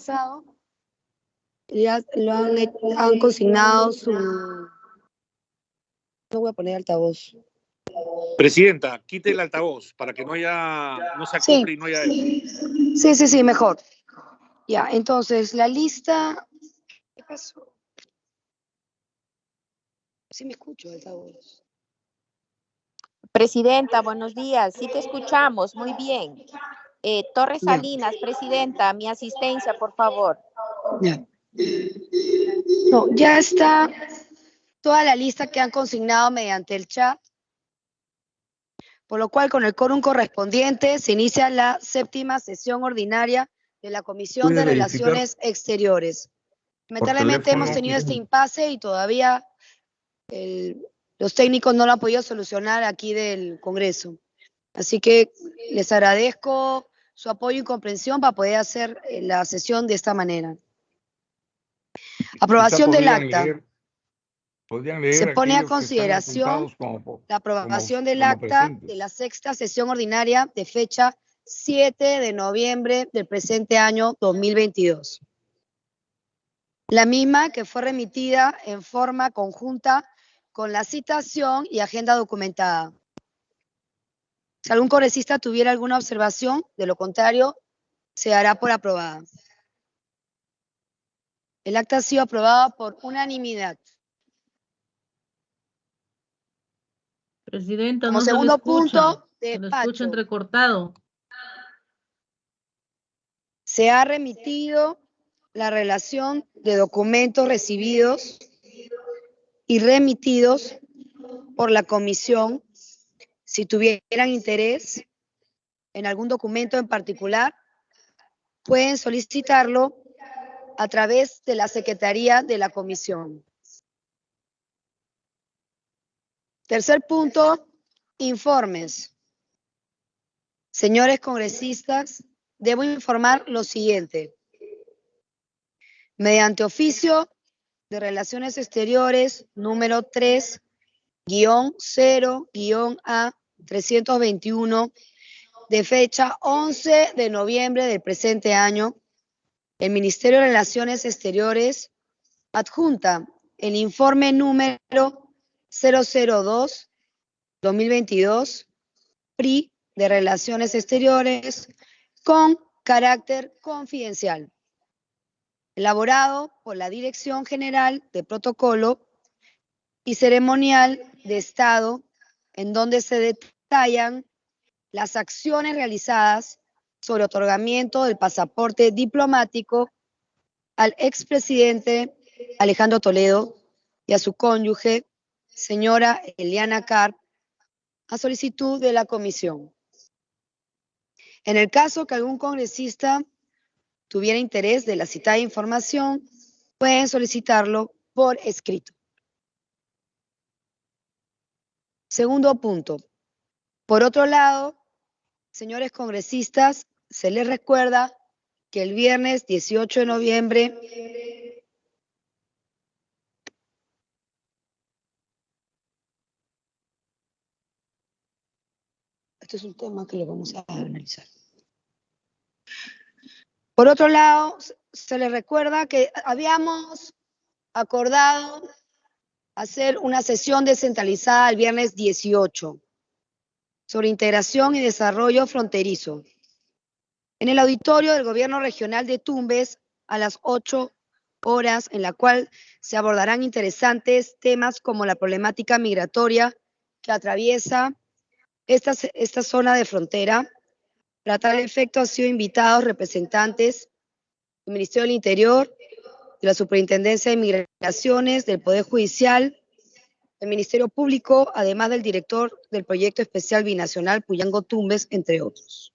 pasado, ya han consignado su... No voy a poner altavoz. Presidenta, quite el altavoz para que no se acople y no haya... Sí, mejor. Ya, entonces, la lista... ¿Qué pasó? Sí me escucho, altavoz. Presidenta, buenos días. Sí te escuchamos, muy bien. Torres Salinas, presidenta, mi asistencia, por favor. Ya. No, ya está toda la lista que han consignado mediante el chat, por lo cual con el quórum correspondiente se inicia la 7ª sesión ordinaria de la Comisión de Relaciones Exteriores. Lamentablemente hemos tenido este impasse y todavía los técnicos no lo han podido solucionar aquí del Congreso. Así que les agradezco su apoyo y comprensión para poder hacer la sesión de esta manera. Aprobación del acta. Se pone a consideración la aprobación del acta de la 6ª sesión ordinaria de fecha 7 de noviembre del presente año 2022. La misma que fue remitida en forma conjunta con la citación y agenda documentada. Si algún congresista tuviera alguna observación, de lo contrario, se dará por aprobada. El acta ha sido aprobada por unanimidad. Presidenta, Como no se le segundo escucha. punto, Se le escucha despacho. entrecortado. Se ha remitido la relación de documentos recibidos y remitidos por la comisión. Si tuvieran interés en algún documento en particular, pueden solicitarlo a través de la Secretaría de la Comisión. Tercer punto, informes. Señores congresistas, debo informar lo siguiente. Mediante oficio de Relaciones Exteriores número 3-0-A-321 de fecha 11 de noviembre del presente año, el Ministerio de Relaciones Exteriores adjunta el informe número 002-2022 PRI de Relaciones Exteriores con carácter confidencial, elaborado por la Dirección General de Protocolo y Ceremonial de Estado, en donde se detallan las acciones realizadas sobre otorgamiento del pasaporte diplomático al expresidente Alejandro Toledo y a su cónyuge, señora Eliana Carp, a solicitud de la comisión. En el caso que algún congresista tuviera interés de la citada información, pueden solicitarlo por escrito. Segundo punto. Por otro lado, señores congresistas, se les recuerda que el viernes 18 de noviembre este es un tema que lo vamos a analizar. Por otro lado, se les recuerda que habíamos acordado hacer una sesión descentralizada el viernes 18 sobre integración y desarrollo fronterizo en el auditorio del Gobierno Regional de Tumbes a las 8 horas, en la cual se abordarán interesantes temas como la problemática migratoria que atraviesa esta zona de frontera. Para tal efecto han sido invitados representantes del Ministerio del Interior, de la Superintendencia de Migraciones, del Poder Judicial, del Ministerio Público, además del director del Proyecto Especial Binacional Puyango Tumbes, entre otros.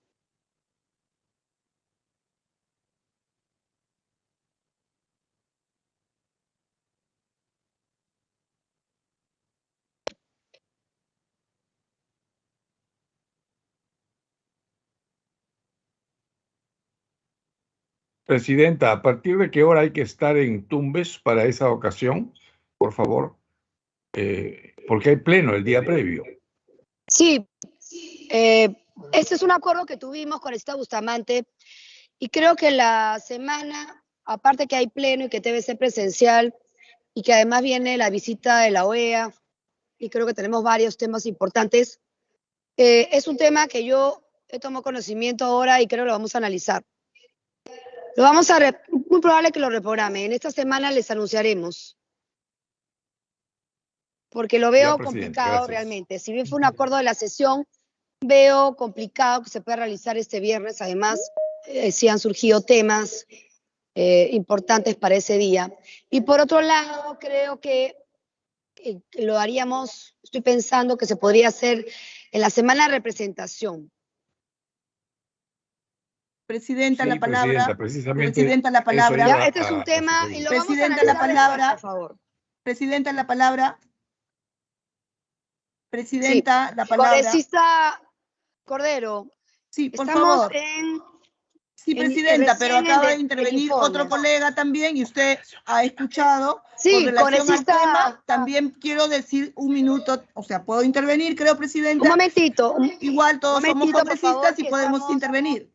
Presidenta, ¿a partir de qué hora hay que estar en Tumbes para esa ocasión? Por favor, porque hay pleno el día previo. Sí, este es un acuerdo que tuvimos con el Estado Bustamante Y creo que la semana, aparte que hay pleno y que debe ser presencial, y que además viene la visita de la OEA, y creo que tenemos varios temas importantes, es un tema que yo he tomado conocimiento ahora y creo que lo vamos a analizar. Muy probable que lo reprograme. En esta semana les anunciaremos. Porque lo veo complicado realmente. Si bien fue un acuerdo de la sesión, veo complicado que se pueda realizar este viernes. Además, sí han surgido temas importantes para ese día. Y por otro lado, creo que lo haríamos, estoy pensando que se podría hacer en la semana de representación. Presidenta, Sí, la palabra. Presidenta, precisamente Presidenta, la palabra. Ya, este es un tema y lo Presidenta, vamos a la palabra. después, por favor. Presidenta, la palabra. Presidenta, sí. la palabra. Congresista Cordero. Sí, por Estamos favor. en... Sí, presidenta, pero acaba de intervenir informe. otro colega también y usted ha escuchado. Sí, con relación al congresista... tema, también quiero decir un minuto, o sea, puedo intervenir, creo, presidenta. Un momentito. Igual todos somos congresistas favor, y podemos intervenir,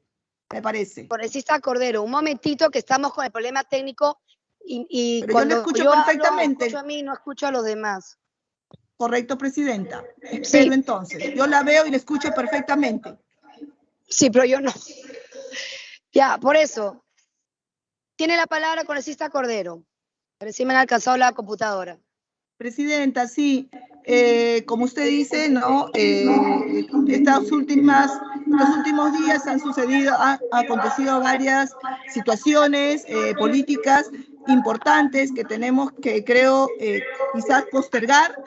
me parece. Congresista Cordero, un momentito que estamos con el problema técnico y pero cuando yo le escucho yo perfectamente. Hablo, me escucho a mí, no escucho a los demás. Correcto, presidenta. Espero Sí. entonces. Yo la veo y la escucho perfectamente. Sí, pero yo no. Ya, por eso. Tiene la palabra congresista Cordero. Recién me han alcanzado la computadora. Presidenta, sí, como usted dice, ¿no? Estos últimos días han acontecido varias situaciones políticas importantes que tenemos que, creo, quizás postergar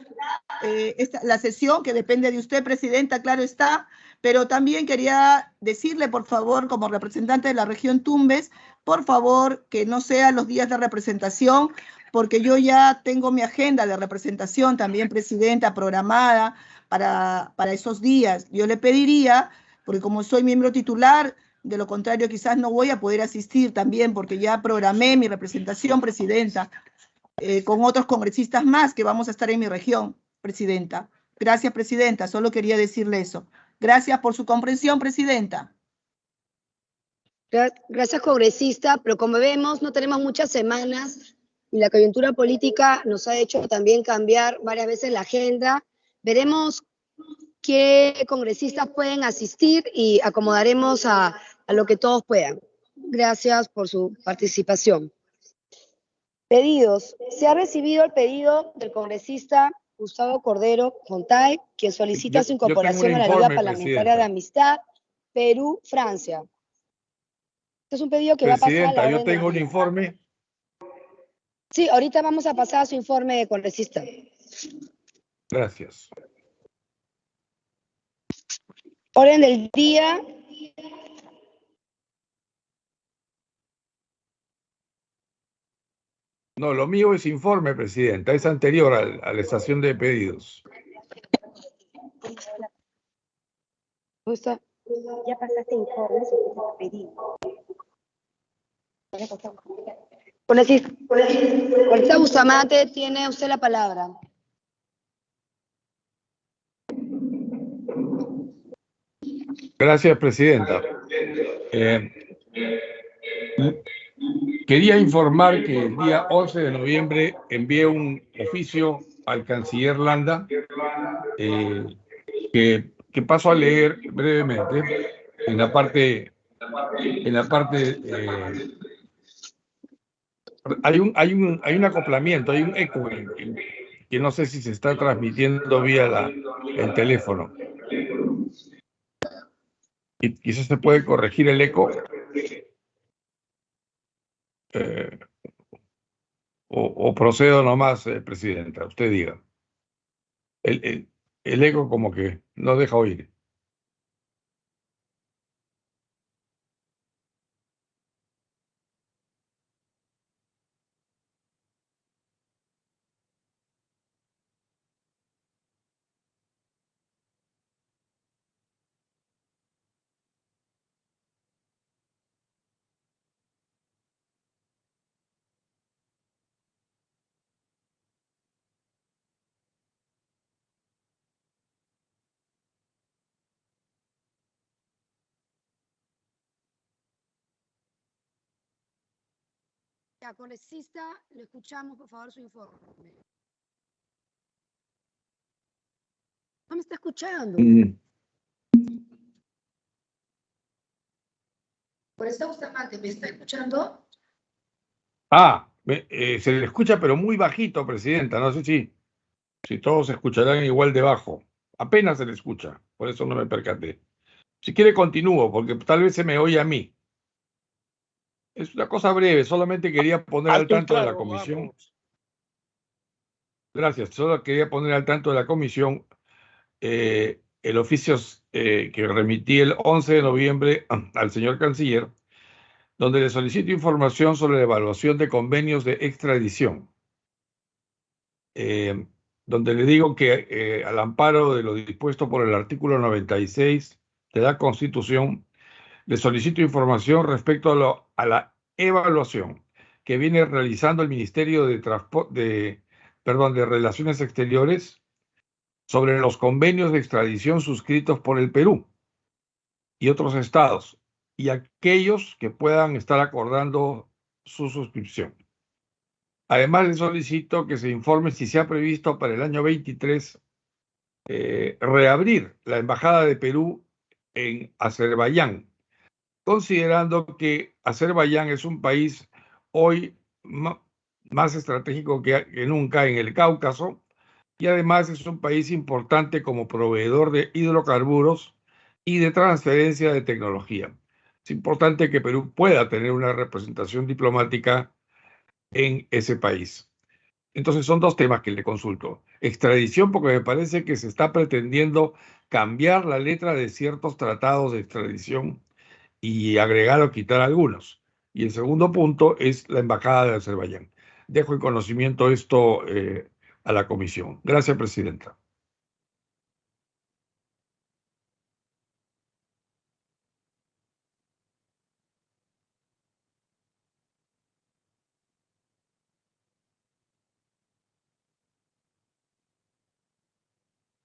la sesión, que depende de usted, presidenta, claro está, pero también quería decirle, por favor, como representante de la región Tumbes, por favor, que no sean los días de representación, porque yo ya tengo mi agenda de representación también, presidenta, programada para esos días. Yo le pediría, porque como soy miembro titular, de lo contrario quizás no voy a poder asistir también, porque ya programé mi representación, presidenta, con otros congresistas más que vamos a estar en mi región, presidenta. Gracias, presidenta, solo quería decirle eso. Gracias por su comprensión, presidenta. Gracias, congresista, pero como vemos, no tenemos muchas semanas y la coyuntura política nos ha hecho también cambiar varias veces la agenda. Veremos qué congresistas pueden asistir y acomodaremos a lo que todos puedan. Gracias por su participación. Pedidos. Se ha recibido el pedido del congresista Gustavo Cordero Fontay, quien solicita su incorporación a la Liga Parlamentaria de Amistad Perú-Francia. Este es un pedido que va a pasar a la orden. Yo tengo un informe. Sí, ahorita vamos a pasar a su informe, congresista. Gracias. Orden del día. No, lo mío es informe, presidenta. Es anterior a la estación de pedidos. Ya pasaste informes y pedido. Congresista Bustamante, tiene usted la palabra. Gracias, presidenta. Quería informar que el día 11 de noviembre envié un oficio al canciller Landa que paso a leer brevemente en la parte hay un acoplamiento, hay un eco que no sé si se está transmitiendo vía el teléfono. Y quizás se puede corregir el eco. O procedo nomás, presidenta, usted diga. El eco como que no deja oír. Ya, congresista, le escuchamos, por favor, su informe. No me está escuchando. Por eso, Bustamante, ¿me está escuchando? Se le escucha, pero muy bajito, presidenta. No sé si todos se escucharán igual de bajo. Apenas se le escucha, por eso no me percaté. Si quiere, continúo, porque tal vez se me oye a mí. Es una cosa breve, solamente quería poner al Alto y tanto de la claro, comisión. vamos. Gracias, solo quería poner al tanto de la comisión el oficio que remití el 11 de noviembre al señor canciller, donde le solicito información sobre la evaluación de convenios de extradición, donde le digo que al amparo de lo dispuesto por el artículo 96 de la Constitución, le solicito información respecto a la evaluación que viene realizando el Ministerio de Relaciones Exteriores sobre los convenios de extradición suscritos por el Perú y otros estados, y aquellos que puedan estar acordando su suscripción. Además, le solicito que se informe si se ha previsto para el año 23 reabrir la Embajada de Perú en Azerbaiyán, considerando que Azerbaiyán es un país hoy más estratégico que nunca en el Cáucaso, y además es un país importante como proveedor de hidrocarburos y de transferencia de tecnología. Es importante que Perú pueda tener una representación diplomática en ese país. Entonces son dos temas que le consulto. Extradición, porque me parece que se está pretendiendo cambiar la letra de ciertos tratados de extradición y agregar o quitar algunos. Y el segundo punto es la Embajada de Azerbaiyán. Dejo en conocimiento esto a la comisión. Gracias, presidenta.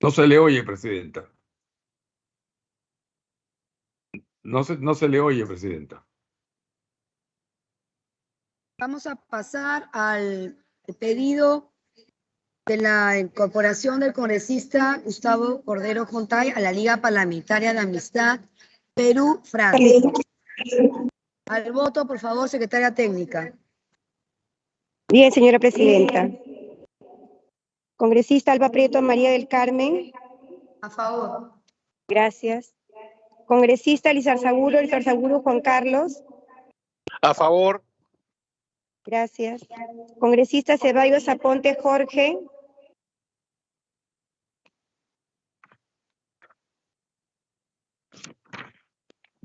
No se le oye, presidenta. No se le oye, presidenta. Vamos a pasar al pedido de la incorporación del congresista Gustavo Cordero Jontay a la Liga Parlamentaria de Amistad Perú-Francia. Al voto, por favor, secretaria técnica. Bien, señora presidenta. Congresista Alba Prieto María del Carmen. A favor. Gracias. Congresista Lizarzaguro Juan Carlos. A favor. Gracias. Congresista Ceballos Aponte Jorge.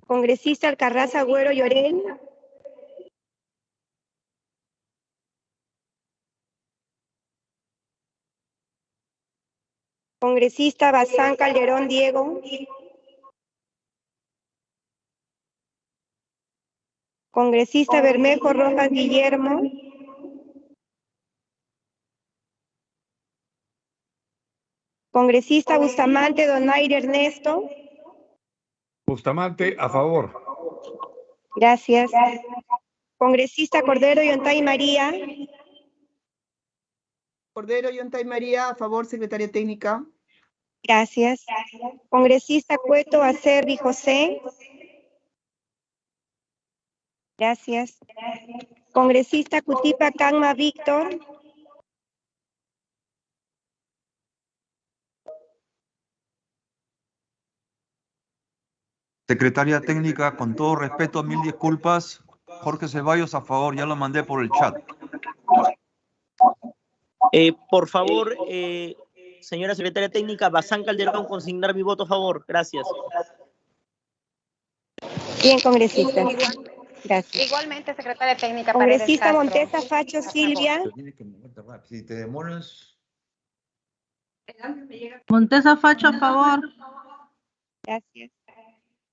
Congresista Alcarraz Agüero Llorén. Congresista Bazán Calderón Diego. Congresista Bermejo Rojas Guillermo. Congresista Bustamante Donaire Ernesto. Bustamante, a favor. Gracias. Congresista Cordero Yontay María. Cordero Yontay María, a favor, secretaria técnica. Gracias. Congresista Cueto Acerbi José. Gracias. Congresista Cutipa Canma Víctor. Secretaria técnica, con todo respeto, 1000 disculpas. Jorge Ceballos, a favor, ya lo mandé por el chat. Por favor, señora secretaria técnica, Bazán Calderón, consignar mi voto a favor. Gracias. Bien, congresista. Gracias. Igualmente, secretaria técnica. Congresista Paredes Castro. Montesa Facho Silvia. Si te demoras. Montesa Facho, a favor. Gracias.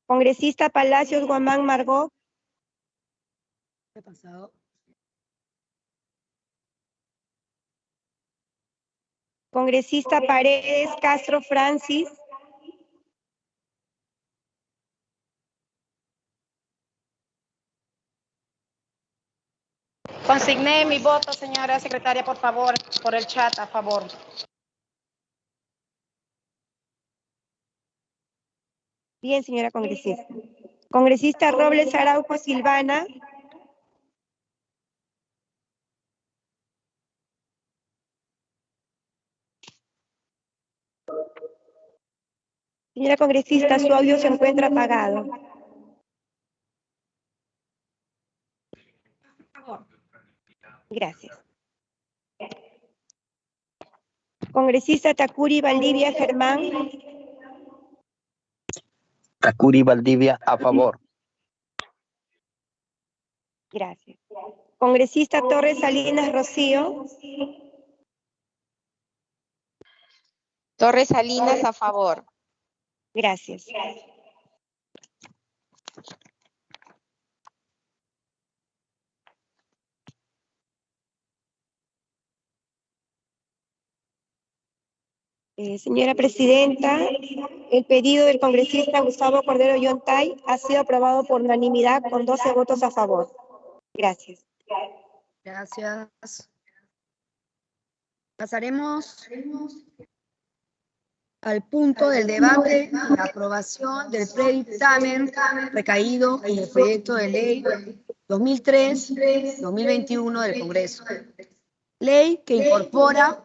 Congresista Palacios Guamán Margot. ¿Qué ha pasado? Congresista Paredes Castro Francis. Consigné mi voto, señora secretaria, por favor, por el chat, a favor. Bien, señora congresista. Congresista Robles Araujo Silvana. Señora congresista, su audio se encuentra apagado. Gracias. Congresista Takuri Valdivia Germán. Takuri Valdivia, a favor. Gracias. Congresista Torres Salinas Rocío. Torres Salinas, a favor. Gracias. Señora presidenta, el pedido del congresista Gustavo Cordero Yontay ha sido aprobado por unanimidad con 12 votos a favor. Gracias. Gracias. Pasaremos al punto del debate, la aprobación del predictamen recaído en el proyecto de ley 2003-2021 del Congreso. Ley que incorpora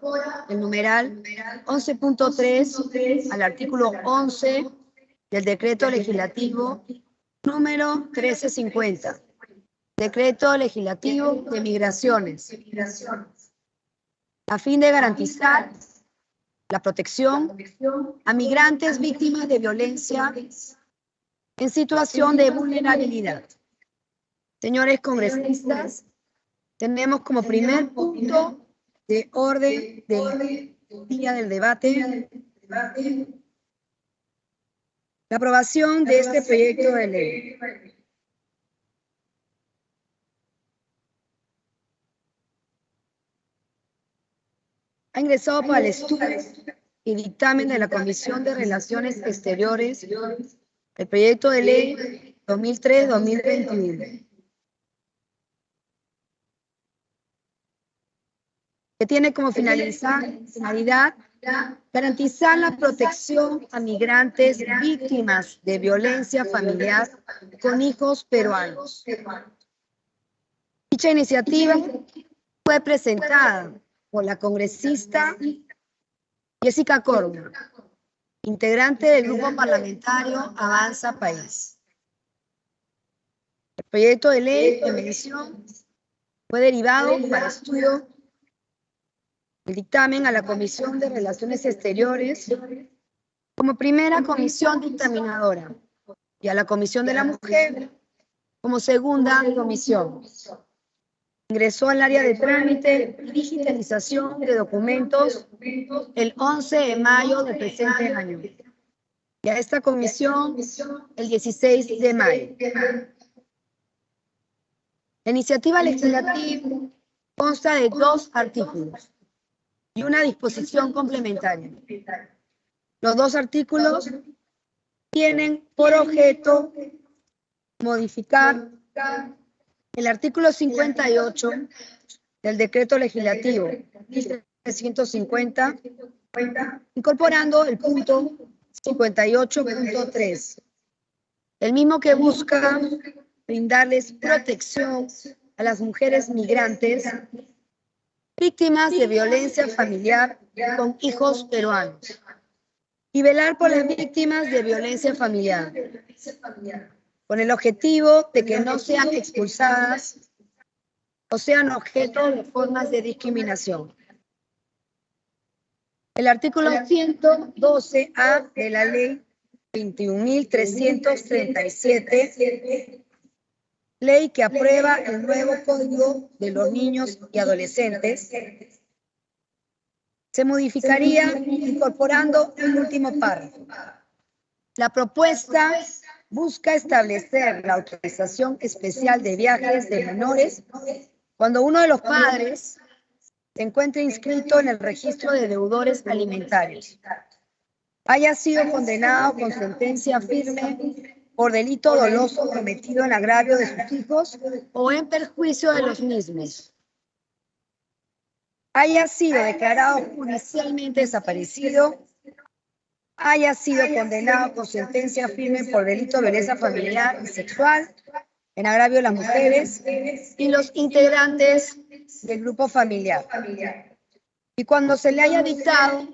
el numeral 11.3 al artículo 11 del decreto legislativo número 1350. Decreto legislativo de migraciones. A fin de garantizar la protección a migrantes víctimas de violencia en situación de vulnerabilidad. Señores congresistas, tenemos como primer punto de orden del día del debate la aprobación de este proyecto de ley. Ha ingresado para el estudio y dictamen de la Comisión de Relaciones Exteriores el proyecto de ley 2003-2021. Que tiene como finalidad garantizar la protección a migrantes víctimas de violencia familiar con hijos peruanos. Dicha iniciativa fue presentada por la congresista Jessica Corona, integrante del grupo parlamentario Avanza País. El proyecto de ley de mención fue derivado para estudio el dictamen a la Comisión de Relaciones Exteriores como primera comisión dictaminadora y a la Comisión de la Mujer como segunda comisión. Ingresó al área de trámite y digitalización de documentos el 11 de mayo del presente año y a esta comisión el 16 de mayo. La iniciativa legislativa consta de 2 artículos y una disposición complementaria. Los 2 artículos tienen por objeto modificar el artículo 58 del decreto legislativo 1350, incorporando el punto 58.3, el mismo que busca brindarles protección a las mujeres migrantes víctimas de violencia familiar con hijos peruanos y velar por las víctimas de violencia familiar, con el objetivo de que no sean expulsadas o sean objeto de formas de discriminación. El artículo 112A de la Ley 21.337, ley que aprueba el nuevo Código de los Niños y Adolescentes, se modificaría incorporando un último párrafo. La propuesta busca establecer la autorización especial de viajes de menores cuando uno de los padres se encuentre inscrito en el registro de deudores alimentarios, haya sido condenado con sentencia firme por delito doloso cometido en agravio de sus hijos o en perjuicio de los mismos, haya sido declarado judicialmente desaparecido, haya sido condenado con sentencia firme por delito de violencia familiar y sexual en agravio de las mujeres y los integrantes del grupo familiar. Y cuando se le haya dictado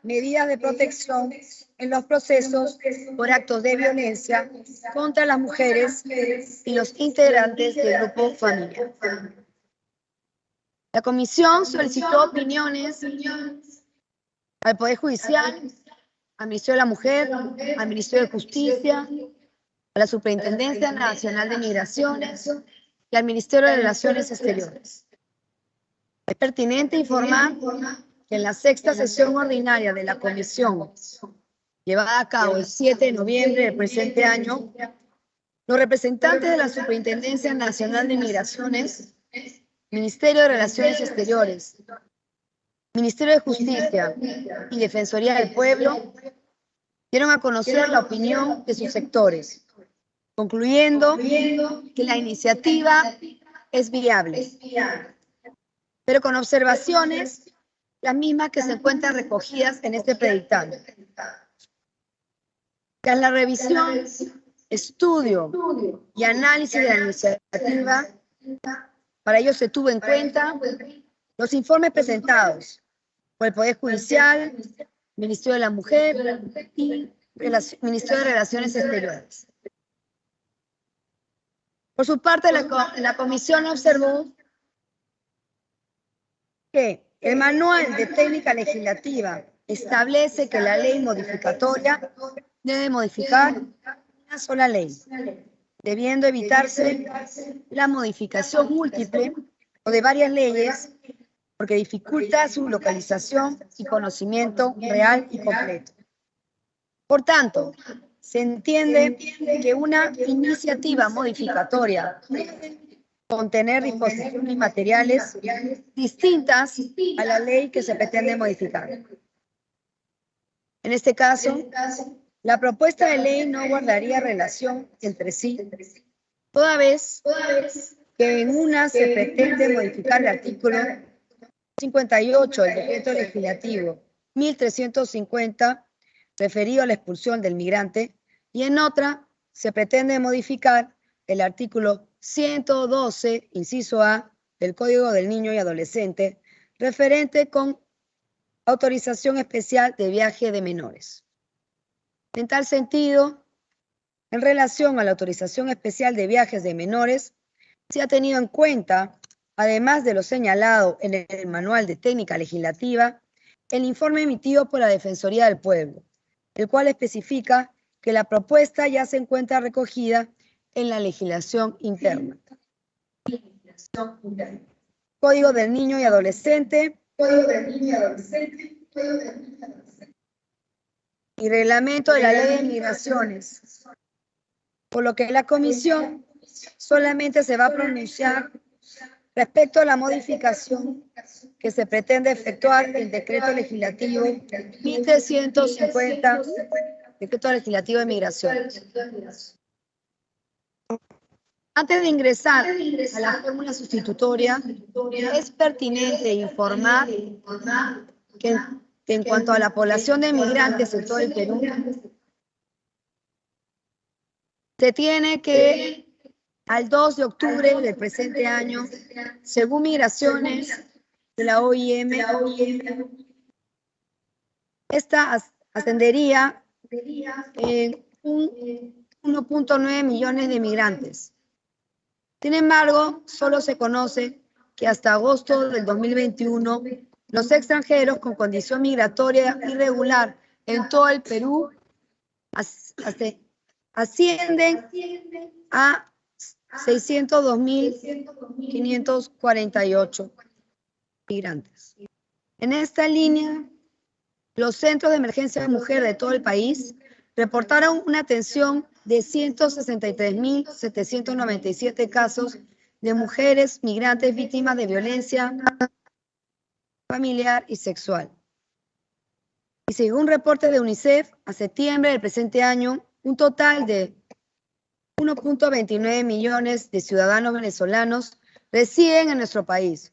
medidas de protección en los procesos por actos de violencia contra las mujeres y los integrantes del grupo familiar. La comisión solicitó opiniones al Poder Judicial, al Ministerio de la Mujer, al Ministerio de Justicia, a la Superintendencia Nacional de Migraciones y al Ministerio de Relaciones Exteriores. Es pertinente informar que en la sexta sesión ordinaria de la comisión, llevada a cabo el 7 de noviembre del presente año, los representantes de la Superintendencia Nacional de Migraciones, Ministerio de Relaciones Exteriores, Ministerio de Justicia y Defensoría del Pueblo dieron a conocer la opinión de sus sectores, concluyendo que la iniciativa es viable, pero con observaciones, las mismas que se encuentran recogidas en este predictamen. Tras la revisión, estudio y análisis de la iniciativa, para ello se tuvo en cuenta los informes presentados por el Poder Judicial, Ministerio de la Mujer y Ministerio de Relaciones Exteriores. Por su parte, la comisión observó que el Manual de Técnica Legislativa establece que la ley modificatoria debe modificar una sola ley, debiendo evitarse la modificación múltiple o de varias leyes porque dificulta su localización y conocimiento real y completo. Por tanto, se entiende que una iniciativa modificatoria puede contener disposiciones materiales distintas a la ley que se pretende modificar. En este caso, la propuesta de ley no guardaría relación entre sí, toda vez que en una se pretende modificar el artículo 58 del decreto legislativo 1350, referido a la expulsión del migrante, y en otra se pretende modificar el artículo 112, inciso A, del Código del Niño y Adolescente, referente con autorización especial de viaje de menores. En tal sentido, en relación a la autorización especial de viajes de menores, se ha tenido en cuenta, además de lo señalado en el Manual de Técnica Legislativa, el informe emitido por la Defensoría del Pueblo, el cual especifica que la propuesta ya se encuentra recogida en la legislación interna. Código del Niño y Adolescente, y Reglamento de la Ley de Migraciones, por lo que la Comisión solamente se va a pronunciar respecto a la modificación que se pretende efectuar el Decreto Legislativo 1350, Decreto Legislativo de Migraciones. Antes de ingresar a la fórmula sustitutoria, es pertinente informar que en cuanto a la población de migrantes en todo el Perú, se tiene que al 2 de octubre del presente año, según Migraciones de la OIM, esta ascendería en 1.9 millones de migrantes. Sin embargo, solo se conoce que hasta agosto del 2021, los extranjeros con condición migratoria irregular en todo el Perú ascienden a 602.548 migrantes. En esta línea, los centros de emergencia de mujer de todo el país reportaron una atención de 163.797 casos de mujeres migrantes víctimas de violencia familiar y sexual. Y según reportes de UNICEF, a septiembre del presente año, un total de 1.29 millones de ciudadanos venezolanos residen en nuestro país.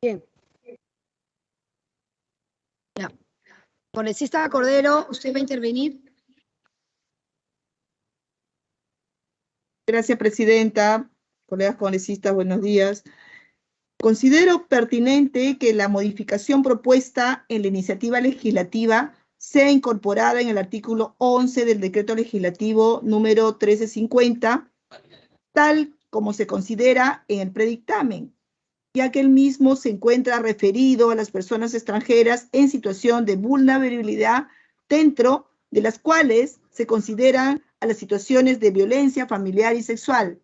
Bien. Ya. Congresista Cordero, ¿usted va a intervenir? Gracias, presidenta. Colegas congresistas, buenos días. Considero pertinente que la modificación propuesta en la iniciativa legislativa sea incorporada en el artículo 11 del decreto legislativo número 1350, tal como se considera en el predictamen, ya que el mismo se encuentra referido a las personas extranjeras en situación de vulnerabilidad, dentro de las cuales se consideran a las situaciones de violencia familiar y sexual.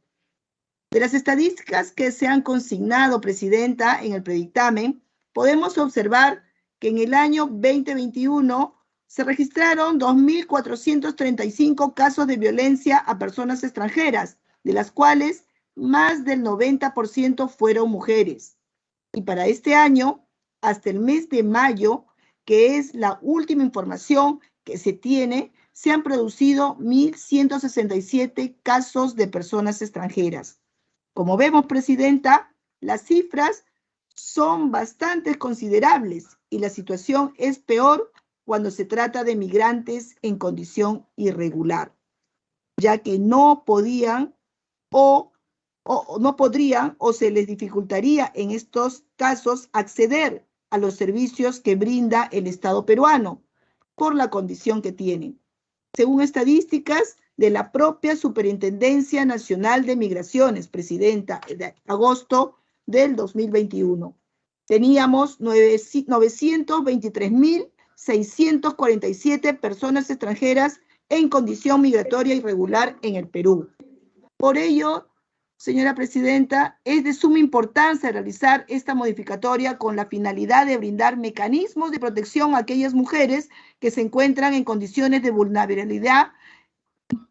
De las estadísticas que se han consignado, presidenta, en el predictamen, podemos observar que en el año 2021 se registraron 2.435 casos de violencia a personas extranjeras, de las cuales más del 90% fueron mujeres. Y para este año, hasta el mes de mayo, que es la última información que se tiene, se han producido 1.167 casos de personas extranjeras. Como vemos, presidenta, las cifras son bastante considerables y la situación es peor cuando se trata de migrantes en condición irregular, ya que no podían o se les dificultaría en estos casos acceder a los servicios que brinda el Estado peruano por la condición que tienen. Según estadísticas de la propia Superintendencia Nacional de Migraciones, presidenta, de agosto del 2021, teníamos 923.647 personas extranjeras en condición migratoria irregular en el Perú. Por ello, señora presidenta, es de suma importancia realizar esta modificatoria con la finalidad de brindar mecanismos de protección a aquellas mujeres que se encuentran en condiciones de vulnerabilidad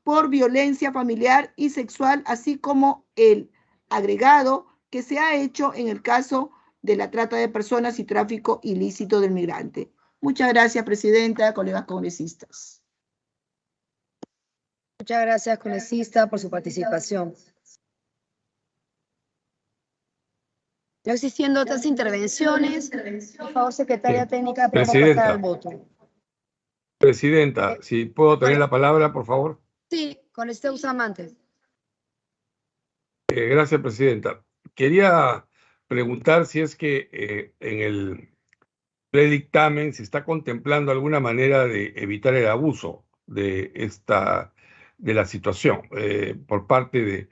por violencia familiar y sexual, así como el agregado que se ha hecho en el caso de la trata de personas y tráfico ilícito del migrante. Muchas gracias, presidenta, colegas congresistas. Muchas gracias, congresista, por su participación. No existiendo otras intervenciones, por favor, secretaria técnica, podemos pasar al voto. Presidenta, si puedo tener la palabra, por favor. Sí, congresista Bustamante. Gracias, presidenta. Quería preguntar si es que en el predictamen se está contemplando alguna manera de evitar el abuso de la situación por parte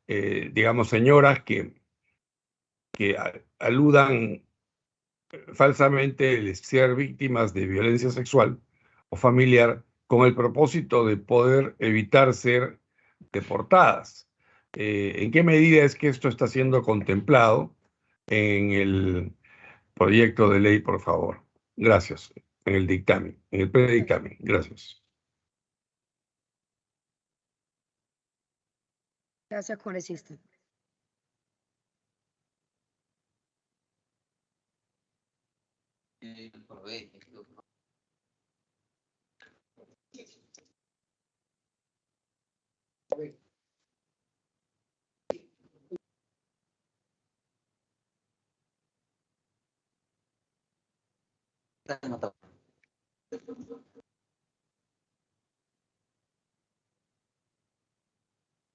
de, digamos, señoras que aludan falsamente el ser víctimas de violencia sexual o familiar con el propósito de poder evitar ser deportadas. ¿En qué medida es que esto está siendo contemplado en el proyecto de ley, por favor? Gracias. En el dictamen, en el predictamen. Gracias. Gracias, congresista.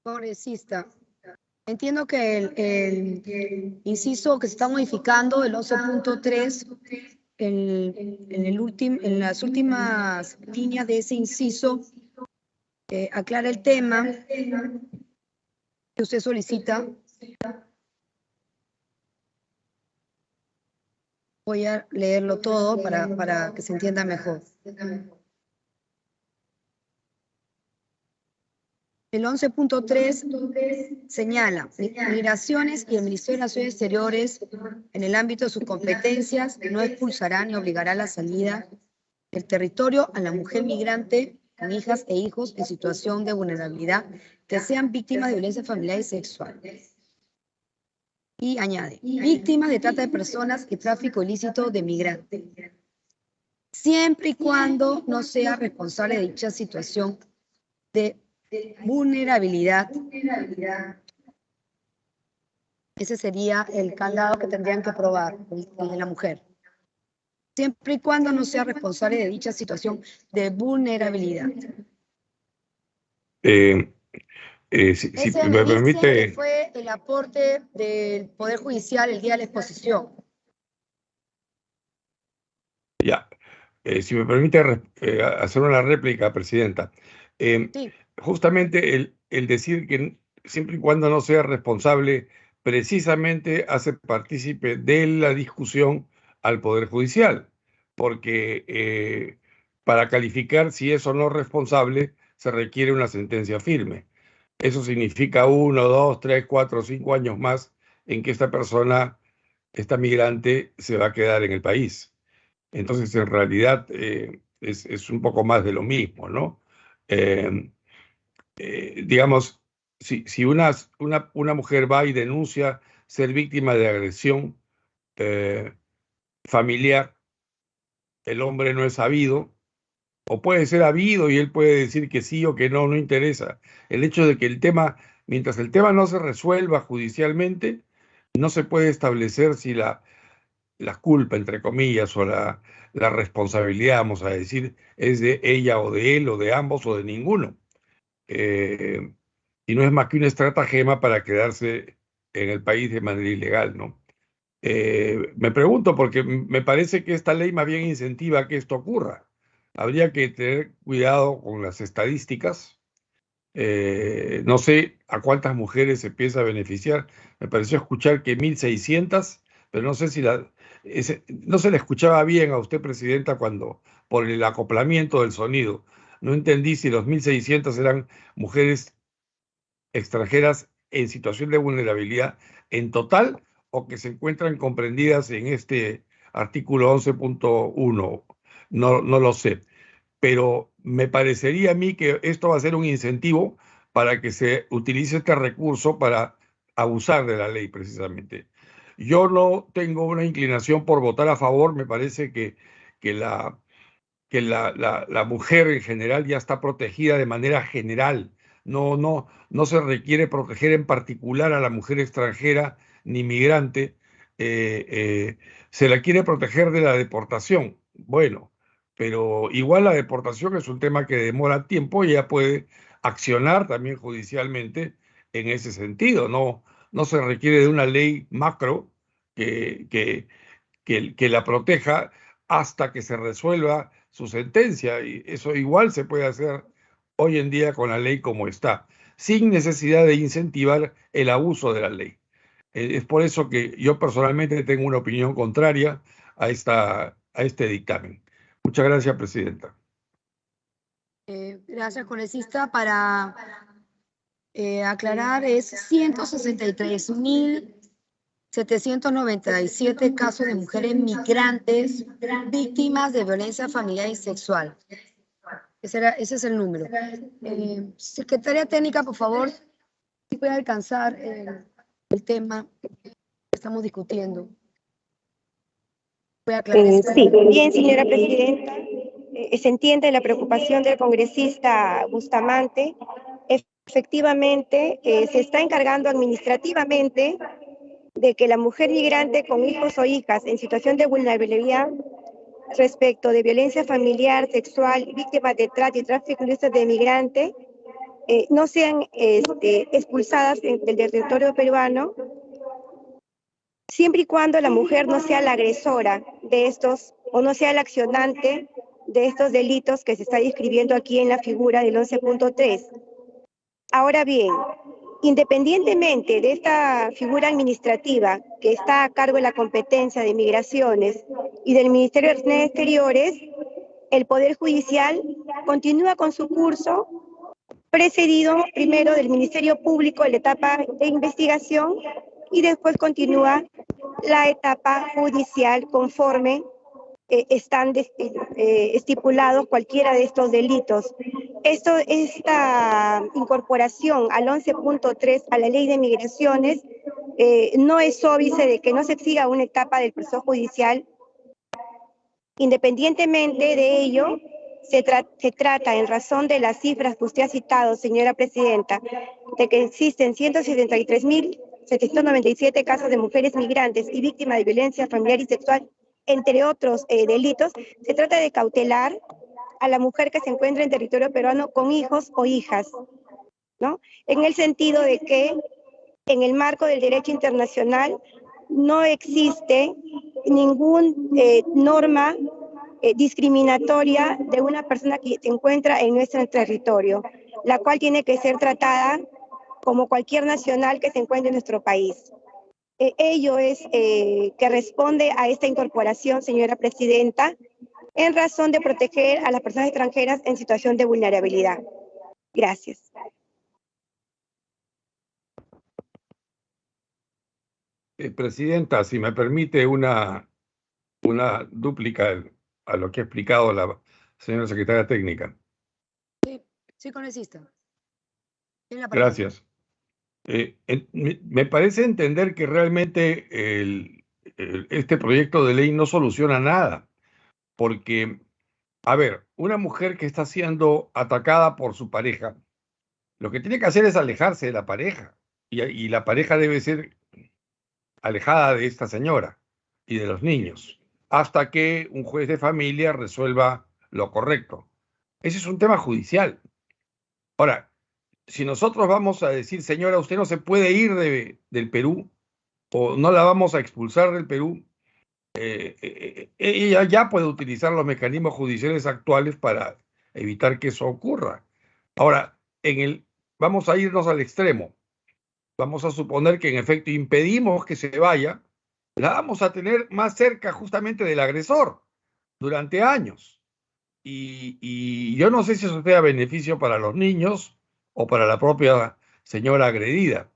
Congresista, entiendo que el inciso que se está modificando, el 11.3, en las últimas líneas de ese inciso, aclara el tema que usted solicita. Voy a leerlo todo para que se entienda mejor. El 11.3 señala, migraciones y el Ministerio de Relaciones Exteriores, en el ámbito de sus competencias, no expulsará ni obligará a la salida del territorio a la mujer migrante con hijas e hijos en situación de vulnerabilidad que sean víctimas de violencia familiar y sexual. Y añade, víctimas de trata de personas y tráfico ilícito de migrantes, siempre y cuando no sea responsable de dicha situación de vulnerabilidad Ese sería el candado que tendrían que probar, el de la mujer, siempre y cuando no sea responsable de dicha situación de vulnerabilidad. Si Ese me me dice que permite, fue el aporte del Poder Judicial el día de la exposición. ya, si me permite hacer una réplica, Presidenta. Sí. Justamente el decir que siempre y cuando no sea responsable, precisamente hace partícipe de la discusión al Poder Judicial, porque para calificar si es o no responsable se requiere una sentencia firme. Eso significa 1, 2, 3, 4, 5 años más en que esta persona, esta migrante, se va a quedar en el país. Entonces, en realidad, es un poco más de lo mismo, ¿no? Digamos, si una mujer va y denuncia ser víctima de agresión familiar, el hombre no es sabido, o puede ser habido y él puede decir que sí o que no, no interesa. El hecho de que el tema, mientras el tema no se resuelva judicialmente, no se puede establecer si la culpa, entre comillas, o la responsabilidad, vamos a decir, es de ella o de él o de ambos o de ninguno. Y no es más que una estratagema para quedarse en el país de manera ilegal, ¿no? Me pregunto porque me parece que esta ley más bien incentiva que esto ocurra. Habría que tener cuidado con las estadísticas. No sé a cuántas mujeres se piensa beneficiar. Me pareció escuchar que 1.600, pero no sé si no se le escuchaba bien a usted, Presidenta, cuando por el acoplamiento del sonido. No entendí si los 1.600 eran mujeres extranjeras en situación de vulnerabilidad en total o que se encuentran comprendidas en este artículo 11.1. No lo sé, pero me parecería a mí que esto va a ser un incentivo para que se utilice este recurso para abusar de la ley precisamente. Yo no tengo una inclinación por votar a favor, me parece que la mujer en general ya está protegida de manera general. No se requiere proteger en particular a la mujer extranjera ni migrante. Se la quiere proteger de la deportación. Bueno, pero igual la deportación es un tema que demora tiempo y ella puede accionar también judicialmente en ese sentido. No se requiere de una ley macro que la proteja hasta que se resuelva su sentencia. Y eso igual se puede hacer hoy en día con la ley como está, sin necesidad de incentivar el abuso de la ley. Es por eso que yo personalmente tengo una opinión contraria a este dictamen. Muchas gracias, Presidenta. Gracias, congresista. Para aclarar, es 163.797 casos de mujeres migrantes víctimas de violencia familiar y sexual. Ese es el número. Secretaria técnica, por favor, si puede alcanzar el tema que estamos discutiendo. Sí, bien, señora presidenta. Se entiende la preocupación del congresista Bustamante. Efectivamente, se está encargando administrativamente de que la mujer migrante con hijos o hijas en situación de vulnerabilidad respecto de violencia familiar, sexual, víctimas de trata y tráfico ilícito de migrantes, no sean expulsadas del territorio peruano, siempre y cuando la mujer no sea la agresora de estos o no sea la accionante de estos delitos que se está describiendo aquí en la figura del 11.3. Ahora bien, independientemente de esta figura administrativa que está a cargo de la competencia de Migraciones y del Ministerio de Relaciones Exteriores, el Poder Judicial continúa con su curso, precedido primero del Ministerio Público en la etapa de investigación y después continúa la etapa judicial conforme están estipulados cualquiera de estos delitos. Esta incorporación al 11.3 a la Ley de Migraciones no es óbice de que no se siga una etapa del proceso judicial. Independientemente de ello, se trata, en razón de las cifras que usted ha citado, señora presidenta, de que existen 173.000 797 casos de mujeres migrantes y víctimas de violencia familiar y sexual, entre otros delitos, se trata de cautelar a la mujer que se encuentra en territorio peruano con hijos o hijas, ¿no? En el sentido de que en el marco del derecho internacional no existe ninguna norma discriminatoria de una persona que se encuentra en nuestro territorio, la cual tiene que ser tratada como cualquier nacional que se encuentre en nuestro país. Ello es que responde a esta incorporación, señora presidenta, en razón de proteger a las personas extranjeras en situación de vulnerabilidad. Gracias. Presidenta, si me permite una dúplica a lo que ha explicado la señora secretaria técnica. Sí, congresista. Gracias. Me parece entender que realmente este proyecto de ley no soluciona nada, porque, a ver, una mujer que está siendo atacada por su pareja, lo que tiene que hacer es alejarse de la pareja, y la pareja debe ser alejada de esta señora y de los niños, hasta que un juez de familia resuelva lo correcto. Ese es un tema judicial. Ahora, si nosotros vamos a decir, señora, usted no se puede ir del Perú, o no la vamos a expulsar del Perú, ella ya puede utilizar los mecanismos judiciales actuales para evitar que eso ocurra. Ahora, vamos a irnos al extremo. Vamos a suponer que en efecto impedimos que se vaya, la vamos a tener más cerca justamente del agresor durante años. Y yo no sé si eso sea beneficio para los niños o para la propia señora agredida.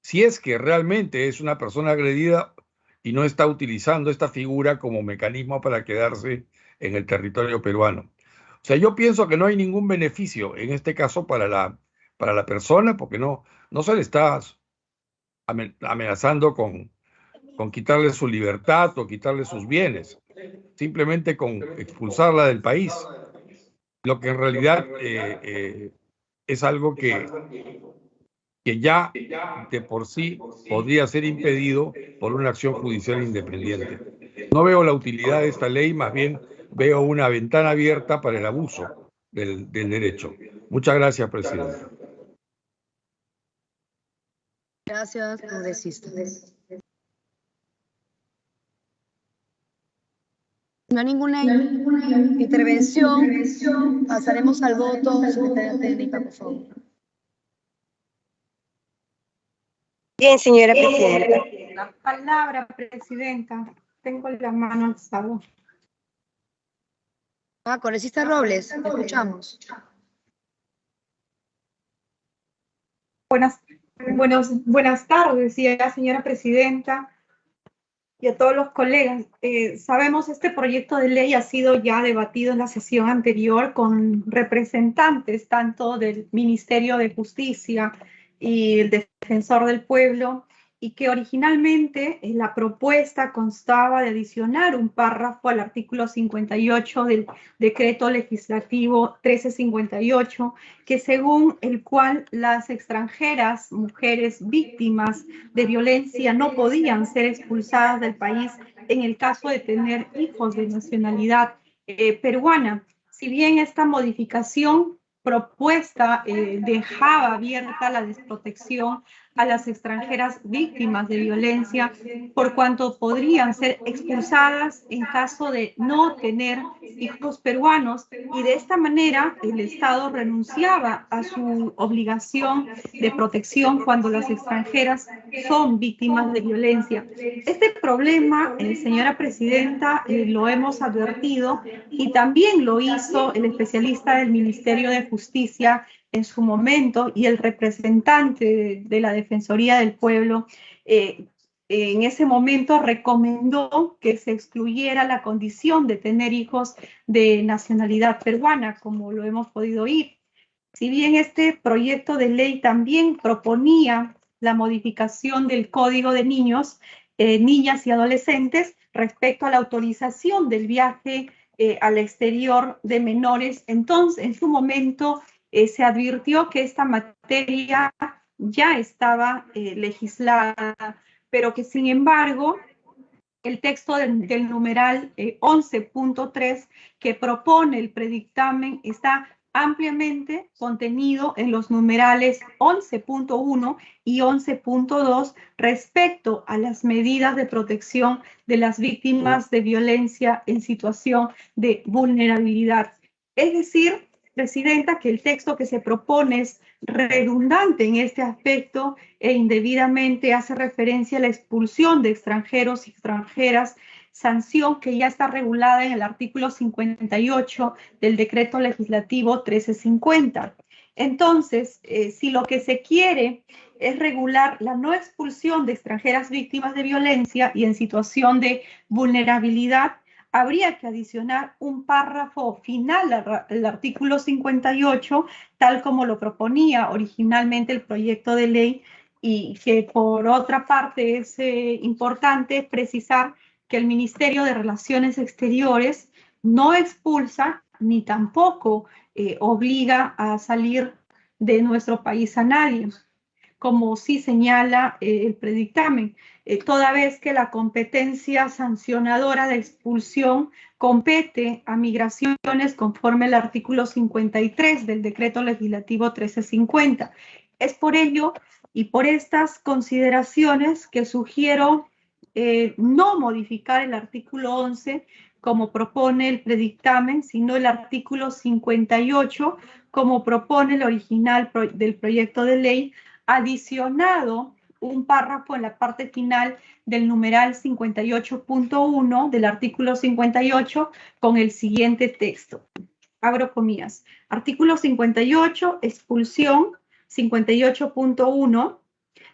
Si es que realmente es una persona agredida y no está utilizando esta figura como mecanismo para quedarse en el territorio peruano. O sea, yo pienso que no hay ningún beneficio en este caso para la persona, porque no se le está amenazando con quitarle su libertad o quitarle sus bienes, simplemente con expulsarla del país, lo que en realidad es algo que ya de por sí podría ser impedido por una acción judicial independiente. No veo la utilidad de esta ley, más bien veo una ventana abierta para el abuso del derecho. Muchas gracias, presidente. Gracias, congresista. No hay ninguna intervención. Pasaremos al voto. Secretaria técnica, por favor. Bien, señora presidenta. La palabra, presidenta. Tengo la mano alzada. Congresista Robles, te escuchamos. Buenas tardes, señora presidenta, y a todos los colegas. Sabemos este proyecto de ley ha sido ya debatido en la sesión anterior con representantes tanto del Ministerio de Justicia y el Defensor del Pueblo, y que originalmente la propuesta constaba de adicionar un párrafo al artículo 58 del Decreto Legislativo 1358, que según el cual las extranjeras, mujeres víctimas de violencia, no podían ser expulsadas del país en el caso de tener hijos de nacionalidad peruana. Si bien esta modificación propuesta dejaba abierta la desprotección a las extranjeras víctimas de violencia, por cuanto podrían ser expulsadas en caso de no tener hijos peruanos, y de esta manera el Estado renunciaba a su obligación de protección cuando las extranjeras son víctimas de violencia. Este problema, señora presidenta, lo hemos advertido, y también lo hizo el especialista del Ministerio de Justicia en su momento, y el representante de la Defensoría del Pueblo en ese momento recomendó que se excluyera la condición de tener hijos de nacionalidad peruana, como lo hemos podido oír. Si bien este proyecto de ley también proponía la modificación del Código de Niños, Niñas y Adolescentes respecto a la autorización del viaje al exterior de menores, entonces en su momento se advirtió que esta materia ya estaba legislada, pero que sin embargo el texto del numeral 11.3 que propone el predictamen está ampliamente contenido en los numerales 11.1 y 11.2 respecto a las medidas de protección de las víctimas de violencia en situación de vulnerabilidad. Es decir, Presidenta, que el texto que se propone es redundante en este aspecto e indebidamente hace referencia a la expulsión de extranjeros y extranjeras, sanción que ya está regulada en el artículo 58 del Decreto Legislativo 1350. Entonces, si lo que se quiere es regular la no expulsión de extranjeras víctimas de violencia y en situación de vulnerabilidad, habría que adicionar un párrafo final al artículo 58, tal como lo proponía originalmente el proyecto de ley, y que por otra parte es importante precisar que el Ministerio de Relaciones Exteriores no expulsa ni tampoco obliga a salir de nuestro país a nadie, como sí señala el predictamen, toda vez que la competencia sancionadora de expulsión compete a migraciones conforme al artículo 53 del Decreto Legislativo 1350. Es por ello y por estas consideraciones que sugiero no modificar el artículo 11 como propone el predictamen, sino el artículo 58 como propone el original del proyecto de ley, adicionado un párrafo en la parte final del numeral 58.1 del artículo 58 con el siguiente texto. Abro comillas. Artículo 58, expulsión, 58.1.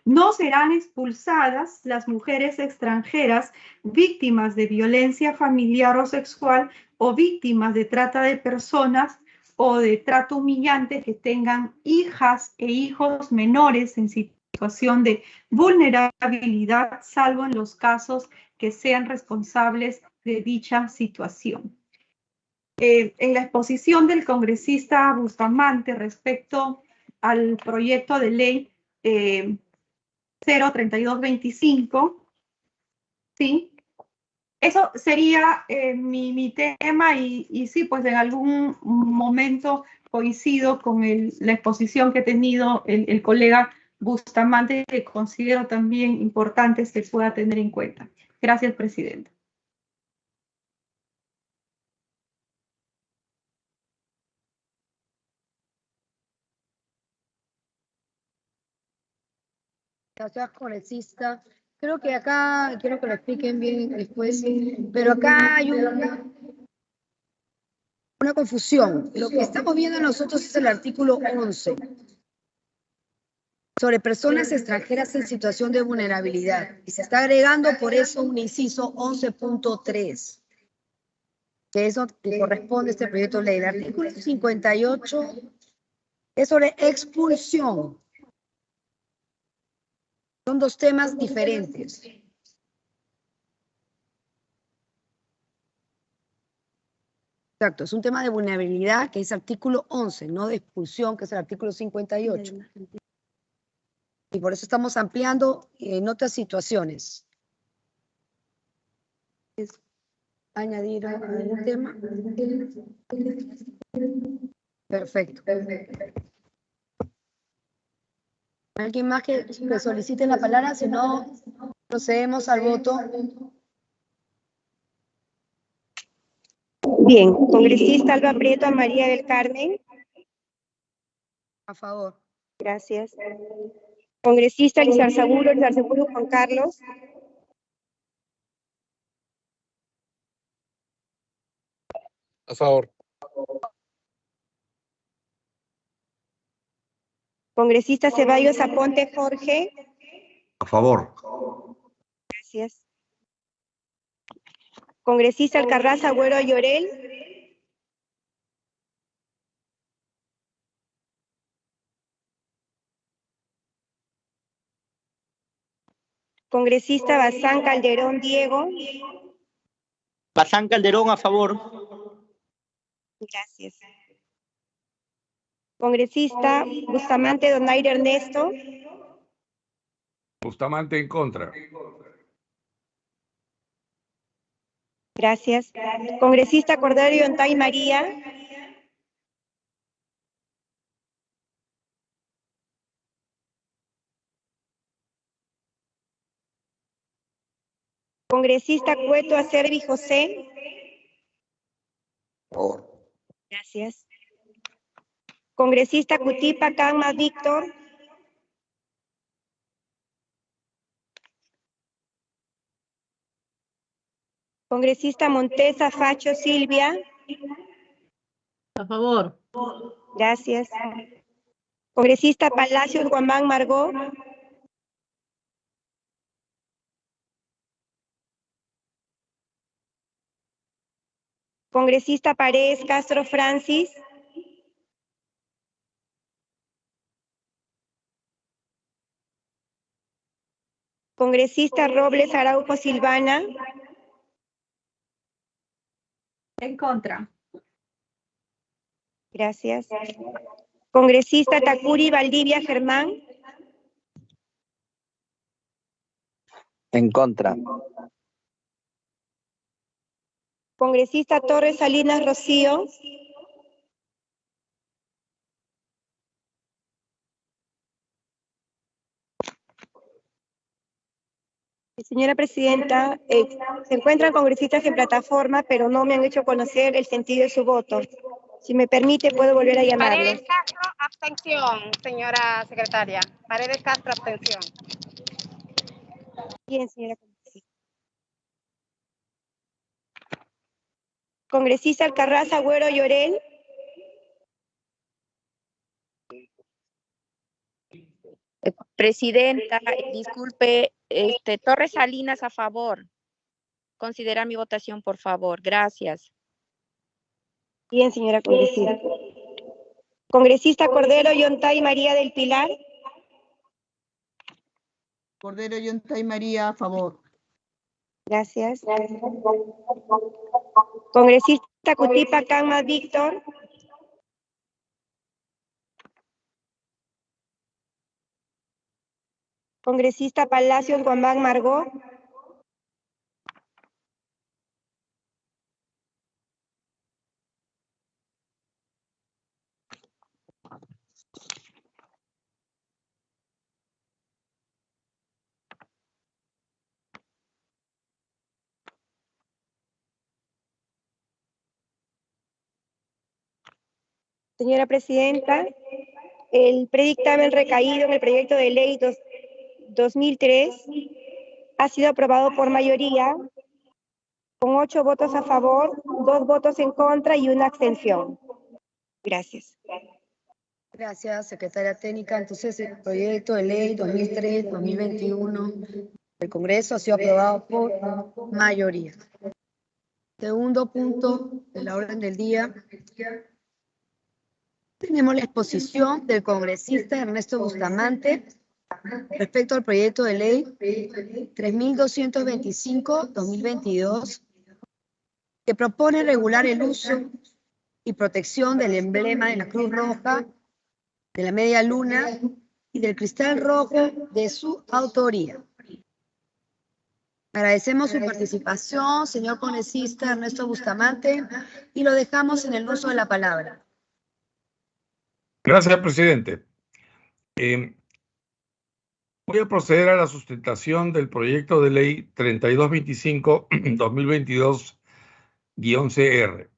No serán expulsadas las mujeres extranjeras víctimas de violencia familiar o sexual o víctimas de trata de personas o de trato humillante que tengan hijas e hijos menores en situación de vulnerabilidad, salvo en los casos que sean responsables de dicha situación. En la exposición del congresista Bustamante respecto al proyecto de ley 03225, ¿sí? Eso sería mi tema y sí, pues en algún momento coincido con la exposición que ha tenido el colega Bustamante, que considero también importante se pueda tener en cuenta. Gracias, Presidenta. Gracias, congresista. Creo que acá, quiero que lo expliquen bien después, pero acá hay una confusión. Lo que estamos viendo nosotros es el artículo 11, sobre personas extranjeras en situación de vulnerabilidad. Y se está agregando por eso un inciso 11.3, que es lo que corresponde a este proyecto de ley. El artículo 58 es sobre expulsión. Son dos temas diferentes. Exacto, es un tema de vulnerabilidad, que es artículo 11, no de expulsión, que es el artículo 58. Y por eso estamos ampliando en otras situaciones. Añadir algún tema. Perfecto. ¿Alguien más que solicite la palabra? Si no, procedemos al voto. Bien, congresista Alba Prieto María del Carmen. A favor. Gracias. Congresista Lizarzaburu Juan Carlos. A favor. Congresista Ceballos Aponte Jorge. A favor. Gracias. Congresista Alcarraz Agüero Llorel. Congresista Bazán Calderón Diego. Bazán Calderón, a favor. Gracias. Congresista Bustamante Donaire Ernesto. Bustamante en contra. Gracias. Congresista Cordero Yontay María. Congresista Cueto Acerbi José. Favor. Gracias. Congresista Cutipa Canma Víctor. Congresista Montesa Facho Silvia. A favor. Gracias. Congresista Palacios Guamán Margot. Congresista Paredes Castro Francis. Congresista Robles Araujo Silvana. En contra. Gracias. Congresista Takuri Valdivia Germán. En contra. Congresista Torres Salinas Rocío. Señora Presidenta, se encuentran congresistas en plataforma, pero no me han hecho conocer el sentido de su voto. Si me permite, puedo volver a llamarlos. Paredes Castro, abstención, señora secretaria. Paredes Castro, abstención. Bien, señora congresista. Congresista Alcarraz Agüero Llorel. Presidenta, disculpe, Torres Salinas a favor. Considera mi votación, por favor. Gracias. Bien, señora congresista. Congresista Cordero Yontay María del Pilar. Cordero Yontay María, a favor. Gracias. Congresista Cutipa Canma Víctor. Congresista Palacios Guamán Margot. Señora Presidenta, el predictamen recaído en el proyecto de ley 2003 ha sido aprobado por mayoría, con 8 votos a favor, 2 votos en contra y 1 abstención. Gracias. Gracias, secretaria técnica. Entonces, el proyecto de ley 2003-2021 del Congreso ha sido aprobado por mayoría. Segundo punto de la orden del día. Tenemos la exposición del congresista Ernesto Bustamante respecto al proyecto de ley 3225-2022, que propone regular el uso y protección del emblema de la Cruz Roja, de la Media Luna y del Cristal Rojo de su autoría. Agradecemos su participación, señor congresista Ernesto Bustamante, y lo dejamos en el uso de la palabra. Gracias, presidente. Voy a proceder a la sustentación del proyecto de ley 3225-2022-CR.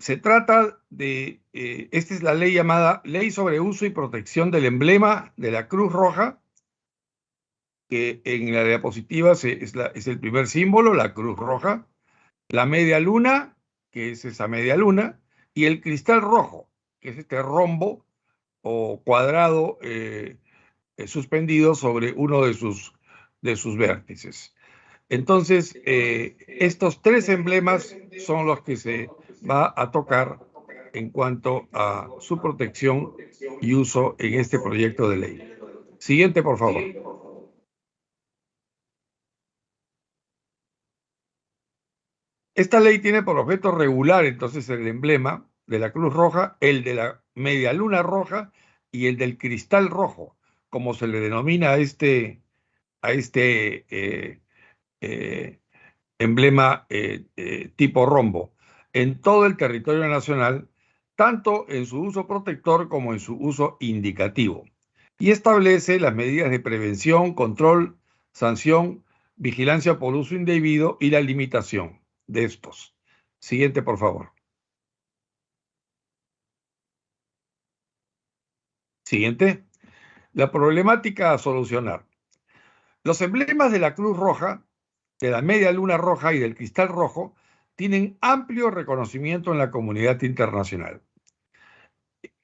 Se trata de, esta es la ley llamada Ley sobre Uso y Protección del Emblema de la Cruz Roja, que en la diapositiva es el primer símbolo, la Cruz Roja, la media luna, que es esa media luna, y el cristal rojo, que es este rombo o cuadrado suspendido sobre uno de sus vértices. Entonces, estos 3 emblemas son los que se va a tocar en cuanto a su protección y uso en este proyecto de ley. Siguiente, por favor. Esta ley tiene por objeto regular entonces el emblema de la Cruz Roja, el de la Media Luna Roja y el del Cristal Rojo, como se le denomina a este emblema tipo rombo, en todo el territorio nacional, tanto en su uso protector como en su uso indicativo, y establece las medidas de prevención, control, sanción, vigilancia por uso indebido y la limitación de estos. Siguiente, por favor. Siguiente. La problemática a solucionar. Los emblemas de la Cruz Roja, de la Media Luna Roja y del Cristal Rojo tienen amplio reconocimiento en la comunidad internacional.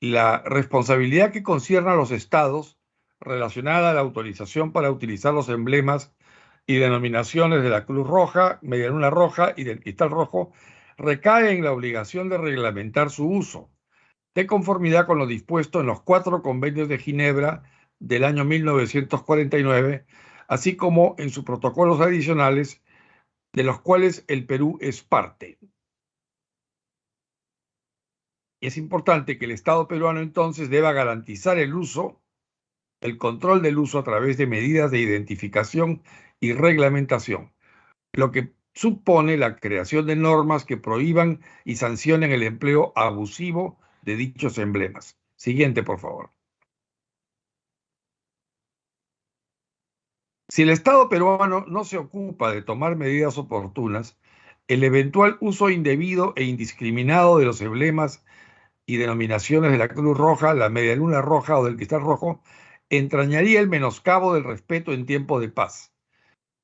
La responsabilidad que concierne a los estados relacionada a la autorización para utilizar los emblemas y denominaciones de la Cruz Roja, Media Luna Roja y del Cristal Rojo recae en la obligación de reglamentar su uso, de conformidad con lo dispuesto en los 4 convenios de Ginebra del año 1949, así como en sus protocolos adicionales, de los cuales el Perú es parte. Y es importante que el Estado peruano entonces deba garantizar el uso, el control del uso a través de medidas de identificación y reglamentación, lo que supone la creación de normas que prohíban y sancionen el empleo abusivo de dichos emblemas. Siguiente, por favor. Si el Estado peruano no se ocupa de tomar medidas oportunas, el eventual uso indebido e indiscriminado de los emblemas y denominaciones de la Cruz Roja, la Media Luna Roja o del Cristal Rojo entrañaría el menoscabo del respeto en tiempo de paz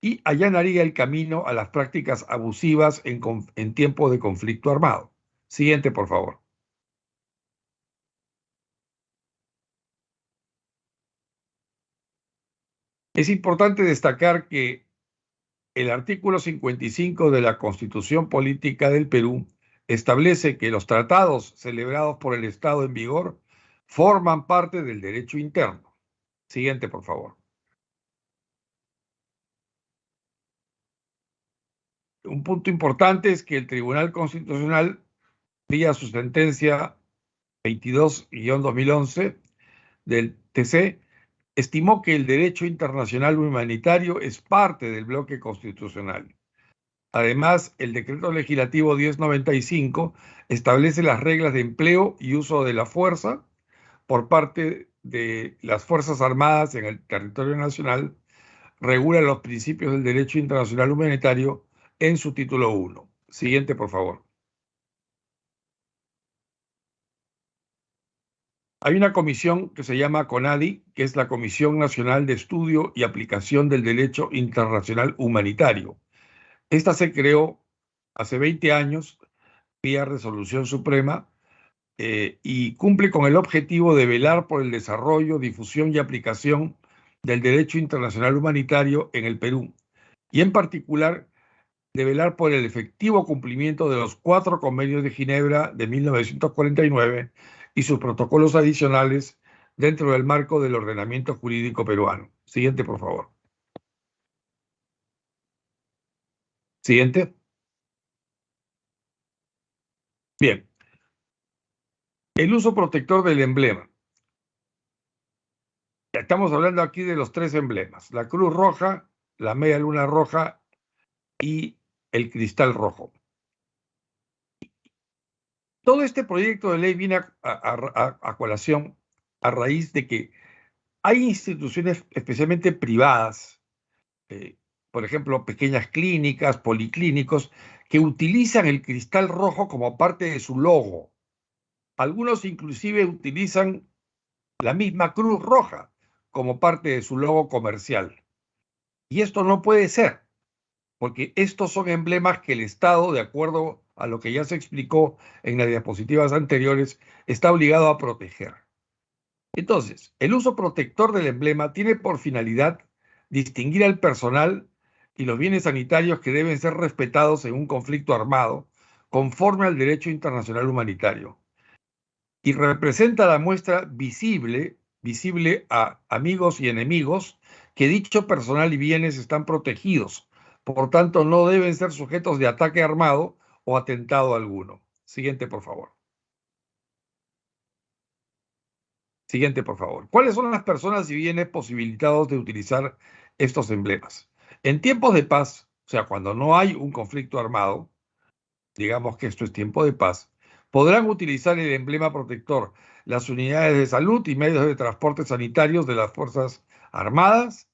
y allanaría el camino a las prácticas abusivas en tiempo de conflicto armado. Siguiente, por favor. Es importante destacar que el artículo 55 de la Constitución Política del Perú establece que los tratados celebrados por el Estado en vigor forman parte del derecho interno. Siguiente, por favor. Un punto importante es que el Tribunal Constitucional, vía su sentencia 22-2011 del TC, estimó que el derecho internacional humanitario es parte del bloque constitucional. Además, el decreto legislativo 1095 establece las reglas de empleo y uso de la fuerza por parte de las Fuerzas Armadas en el territorio nacional, regula los principios del derecho internacional humanitario en su título 1. Siguiente, por favor. Hay una comisión que se llama CONADI, que es la Comisión Nacional de Estudio y Aplicación del Derecho Internacional Humanitario. Esta se creó hace 20 años vía resolución suprema y cumple con el objetivo de velar por el desarrollo, difusión y aplicación del derecho internacional humanitario en el Perú, y en particular de velar por el efectivo cumplimiento de los 4 convenios de Ginebra de 1949 y sus protocolos adicionales dentro del marco del ordenamiento jurídico peruano. Siguiente, por favor. Siguiente. Bien. El uso protector del emblema. Estamos hablando aquí de los 3 emblemas: la Cruz Roja, la Media Luna Roja y el Cristal Rojo. Todo este proyecto de ley viene a colación a raíz de que hay instituciones especialmente privadas, por ejemplo, pequeñas clínicas, policlínicos, que utilizan el Cristal Rojo como parte de su logo. Algunos inclusive utilizan la misma Cruz Roja como parte de su logo comercial. Y esto no puede ser, porque estos son emblemas que el Estado, de acuerdo a lo que ya se explicó en las diapositivas anteriores, está obligado a proteger. Entonces, el uso protector del emblema tiene por finalidad distinguir al personal y los bienes sanitarios que deben ser respetados en un conflicto armado conforme al derecho internacional humanitario, y representa la muestra visible a amigos y enemigos que dicho personal y bienes están protegidos, por tanto no deben ser sujetos de ataque armado o atentado alguno. Siguiente, por favor. Siguiente, por favor. ¿Cuáles son las personas y bienes posibilitados de utilizar estos emblemas? En tiempos de paz, o sea, cuando no hay un conflicto armado, digamos que esto es tiempo de paz, podrán utilizar el emblema protector las unidades de salud y medios de transporte sanitarios de las Fuerzas Armadas,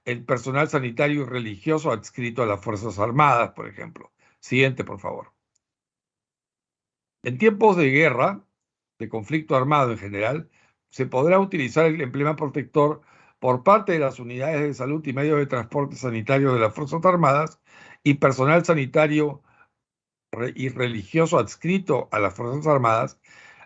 el personal sanitario y religioso adscrito a las Fuerzas Armadas, por ejemplo. Siguiente, por favor. En tiempos de guerra, de conflicto armado en general, se podrá utilizar el emblema protector por parte de las unidades de salud y medios de transporte sanitario de las Fuerzas Armadas y personal sanitario y religioso adscrito a las Fuerzas Armadas,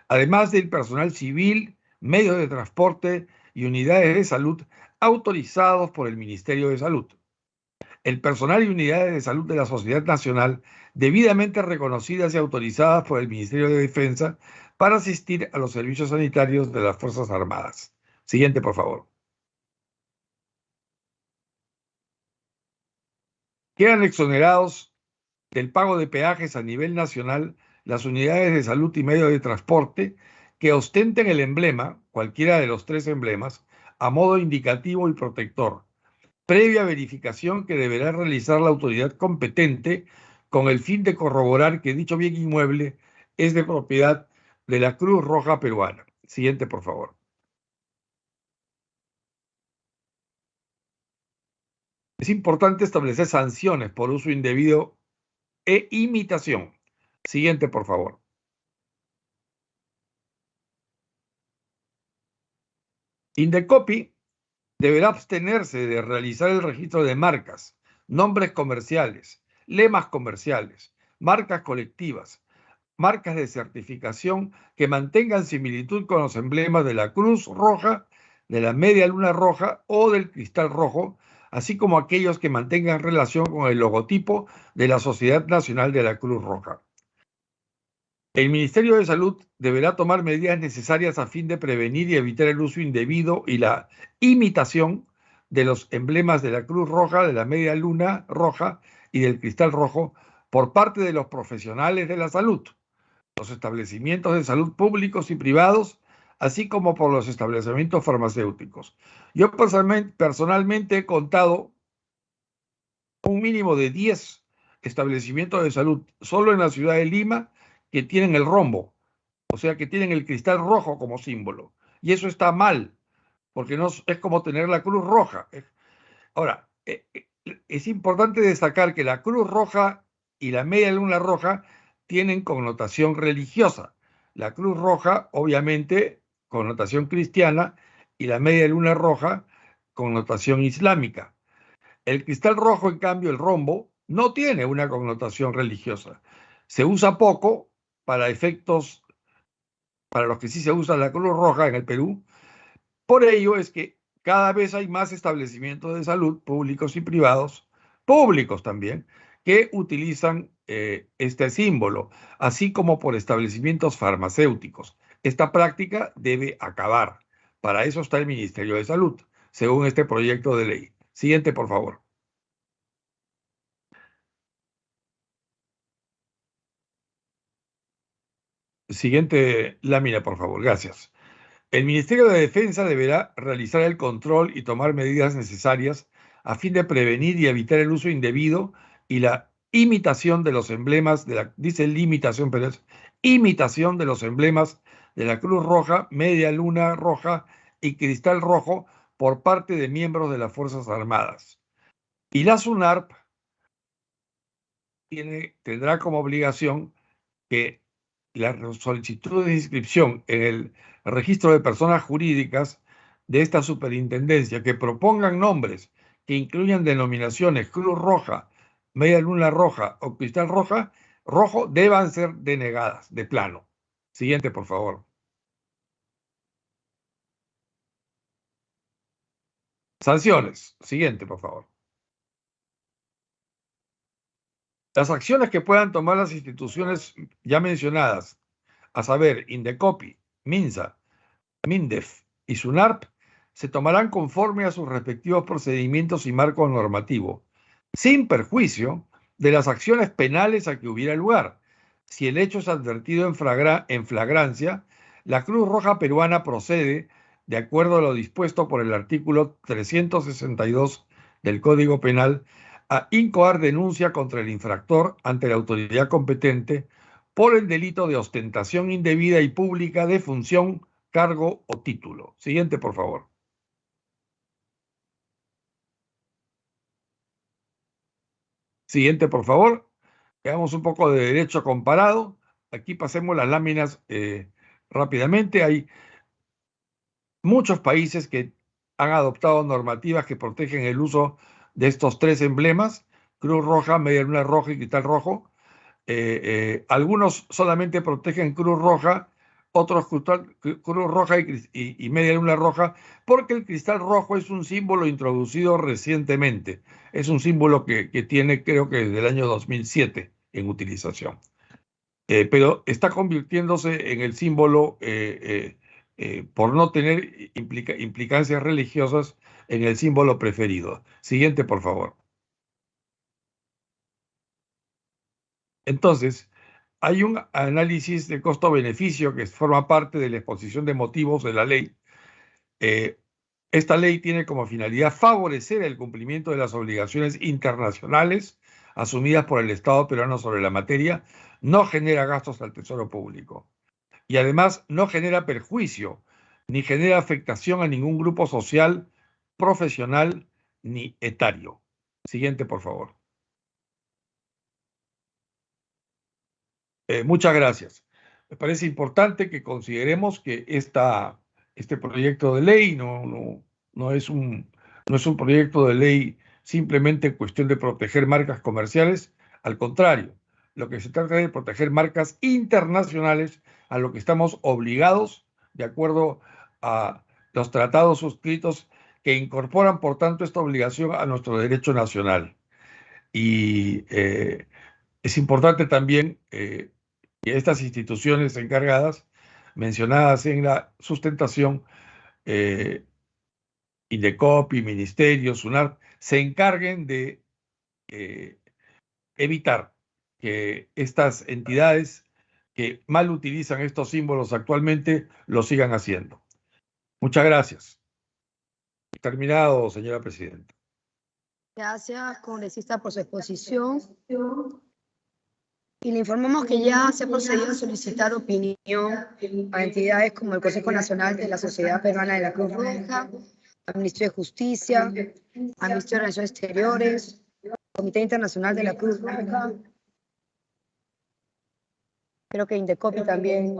además del personal civil, medios de transporte y unidades de salud autorizados por el Ministerio de Salud. El personal y unidades de salud de la Sociedad Nacional debidamente reconocidas y autorizadas por el Ministerio de Defensa para asistir a los servicios sanitarios de las Fuerzas Armadas. Siguiente, por favor. Quedan exonerados del pago de peajes a nivel nacional las unidades de salud y medios de transporte que ostenten el emblema, cualquiera de los tres emblemas, a modo indicativo y protector, previa verificación que deberá realizar la autoridad competente con el fin de corroborar que dicho bien inmueble es de propiedad de la Cruz Roja Peruana. Siguiente, por favor. Es importante establecer sanciones por uso indebido e imitación. Siguiente, por favor. Indecopi deberá abstenerse de realizar el registro de marcas, nombres comerciales, lemas comerciales, marcas colectivas, marcas de certificación que mantengan similitud con los emblemas de la Cruz Roja, de la Media Luna Roja o del Cristal Rojo, así como aquellos que mantengan relación con el logotipo de la Sociedad Nacional de la Cruz Roja. El Ministerio de Salud deberá tomar medidas necesarias a fin de prevenir y evitar el uso indebido y la imitación de los emblemas de la Cruz Roja, de la Media Luna Roja y del Cristal Rojo por parte de los profesionales de la salud, los establecimientos de salud públicos y privados, así como por los establecimientos farmacéuticos. Yo personalmente he contado un mínimo de 10 establecimientos de salud solo en la ciudad de Lima que tienen el rombo, o sea, que tienen el cristal rojo como símbolo. Y eso está mal, porque no es como tener la Cruz Roja. Ahora, es importante destacar que la Cruz Roja y la Media Luna Roja tienen connotación religiosa. La Cruz Roja, obviamente, connotación cristiana, y la Media Luna Roja, connotación islámica. El cristal rojo, en cambio, el rombo, no tiene una connotación religiosa. Se usa poco para efectos, para los que sí se usa la Cruz Roja en el Perú. Por ello es que cada vez hay más establecimientos de salud, públicos y privados, públicos también, que utilizan este símbolo, así como por establecimientos farmacéuticos. Esta práctica debe acabar. Para eso está el Ministerio de Salud, según este proyecto de ley. Siguiente, por favor. Siguiente lámina, por favor. Gracias. El Ministerio de Defensa deberá realizar el control y tomar medidas necesarias a fin de prevenir y evitar el uso indebido y la imitación de los emblemas de la, dice limitación, pero es imitación de los emblemas de la Cruz Roja, Media Luna Roja y Cristal Rojo por parte de miembros de las Fuerzas Armadas. Y la SUNARP tendrá como obligación que la solicitud de inscripción en el registro de personas jurídicas de esta superintendencia que propongan nombres que incluyan denominaciones Cruz Roja, Media Luna Roja o Cristal Rojo deban ser denegadas de plano. Siguiente, por favor. Sanciones. Siguiente, por favor. Las acciones que puedan tomar las instituciones ya mencionadas, a saber, Indecopi, MINSA, MINDEF y SUNARP, se tomarán conforme a sus respectivos procedimientos y marco normativo, sin perjuicio de las acciones penales a que hubiera lugar. Si el hecho es advertido en flagrancia, la Cruz Roja Peruana procede de acuerdo a lo dispuesto por el artículo 362 del Código Penal, a incoar denuncia contra el infractor ante la autoridad competente por el delito de ostentación indebida y pública de función, cargo o título. Siguiente, por favor. Siguiente, por favor. Veamos un poco de derecho comparado. Aquí pasemos las láminas rápidamente. Hay muchos países que han adoptado normativas que protegen el uso de estos tres emblemas: Cruz Roja, Media Luna Roja y Cristal Rojo. Algunos solamente protegen Cruz Roja, otros Cruz Roja y Media Luna Roja, porque el cristal rojo es un símbolo introducido recientemente. Es un símbolo que tiene, creo que desde el año 2007 en utilización. Pero está convirtiéndose en el símbolo, por no tener implicancias religiosas, en el símbolo preferido. Siguiente, por favor. Entonces, hay un análisis de costo-beneficio que forma parte de la exposición de motivos de la ley. Esta ley tiene como finalidad favorecer el cumplimiento de las obligaciones internacionales asumidas por el Estado peruano sobre la materia, no genera gastos al Tesoro Público y además no genera perjuicio ni genera afectación a ningún grupo social, profesional ni etario. Siguiente, por favor. Muchas gracias. Me parece importante que consideremos que este proyecto de ley no es un proyecto de ley simplemente en cuestión de proteger marcas comerciales. Al contrario, lo que se trata es de proteger marcas internacionales a lo que estamos obligados de acuerdo a los tratados suscritos que incorporan, por tanto, esta obligación a nuestro derecho nacional. Y es importante también que estas instituciones encargadas, mencionadas en la sustentación, Indecopi, Ministerio, SUNAT, se encarguen de evitar que estas entidades que mal utilizan estos símbolos actualmente lo sigan haciendo. Muchas gracias. Terminado, señora presidenta. Gracias, congresista, por su exposición. Y le informamos que ya se ha procedido a solicitar opinión a entidades como el Consejo Nacional de la Sociedad Peruana de la Cruz Roja, al Ministerio de Justicia, al Ministerio de Relaciones Exteriores, Comité Internacional de la Cruz Roja. Creo que Indecopi también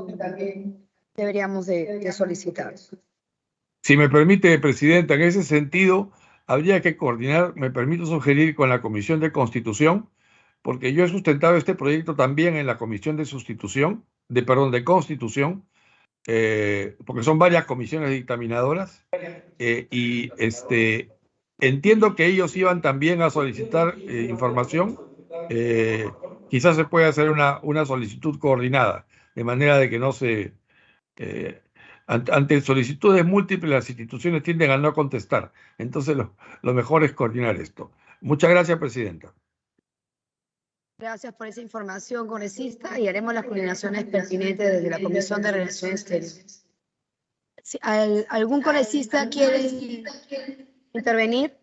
deberíamos de solicitar. Si me permite, presidenta, en ese sentido, habría que coordinar, me permito sugerir, con la Comisión de Constitución, porque yo he sustentado este proyecto también en la Comisión de Constitución, porque son varias comisiones dictaminadoras, y entiendo que ellos iban también a solicitar información. Quizás se puede hacer una solicitud coordinada, de manera de que no se... ante solicitudes múltiples, las instituciones tienden a no contestar. Entonces, lo mejor es coordinar esto. Muchas gracias, presidenta. Gracias por esa información, congresista, y haremos las coordinaciones pertinentes desde la Comisión de Relaciones Exteriores. Si ¿algún congresista quiere intervenir?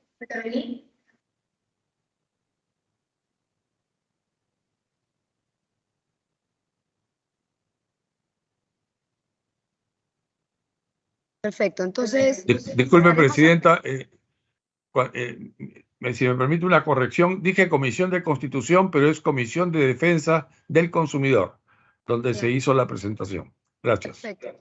Perfecto, entonces... Disculpe, presidenta, si me permite una corrección, dije Comisión de Constitución, pero es Comisión de Defensa del Consumidor, donde se hizo la presentación. Gracias. Perfecto.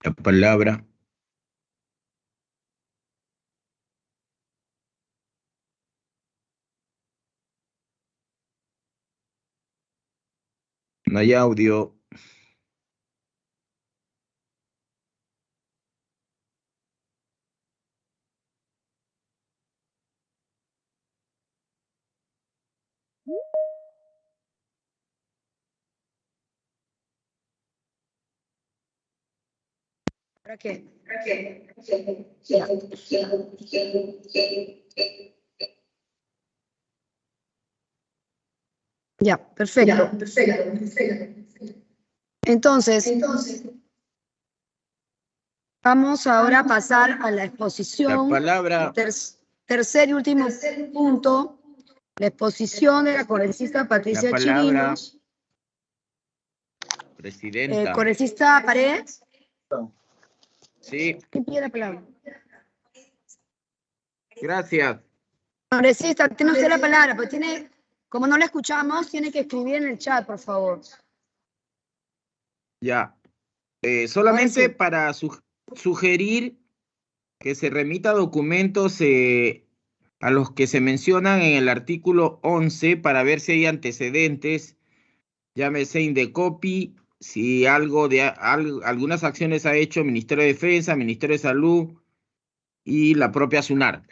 La palabra. No hay audio. ¿Para qué? Ya, perfecto. Entonces, vamos ahora a pasar a la exposición. La palabra. Tercer y último punto, la exposición de la congresista Patricia La palabra, Chirinos. Presidenta. Congresista Paredes. Sí, ¿Quién pide la palabra? gracias. Congresista, tiene usted la palabra, pero tiene, como no la escuchamos, tiene que escribir en el chat, por favor. Ya. Solamente Ahora sí. para sugerir que se remita documentos a los que se mencionan en el artículo 11 para ver si hay antecedentes, llámese Indecopi, si algunas acciones ha hecho Ministerio de Defensa, Ministerio de Salud y la propia SUNAR.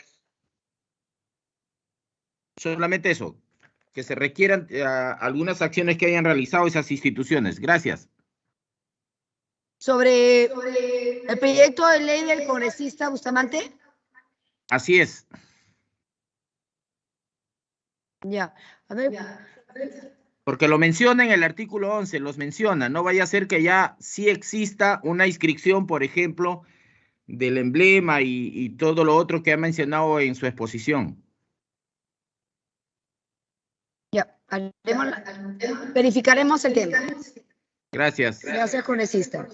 Solamente eso, que se requieran algunas acciones que hayan realizado esas instituciones. Gracias. Sobre el proyecto de ley del congresista Bustamante. Así es. Ya, a ver. Porque lo menciona en el artículo 11, los menciona. No vaya a ser que ya sí exista una inscripción, por ejemplo, del emblema y todo lo otro que ha mencionado en su exposición. Ya, verificaremos el tema. Gracias. Gracias, congresista.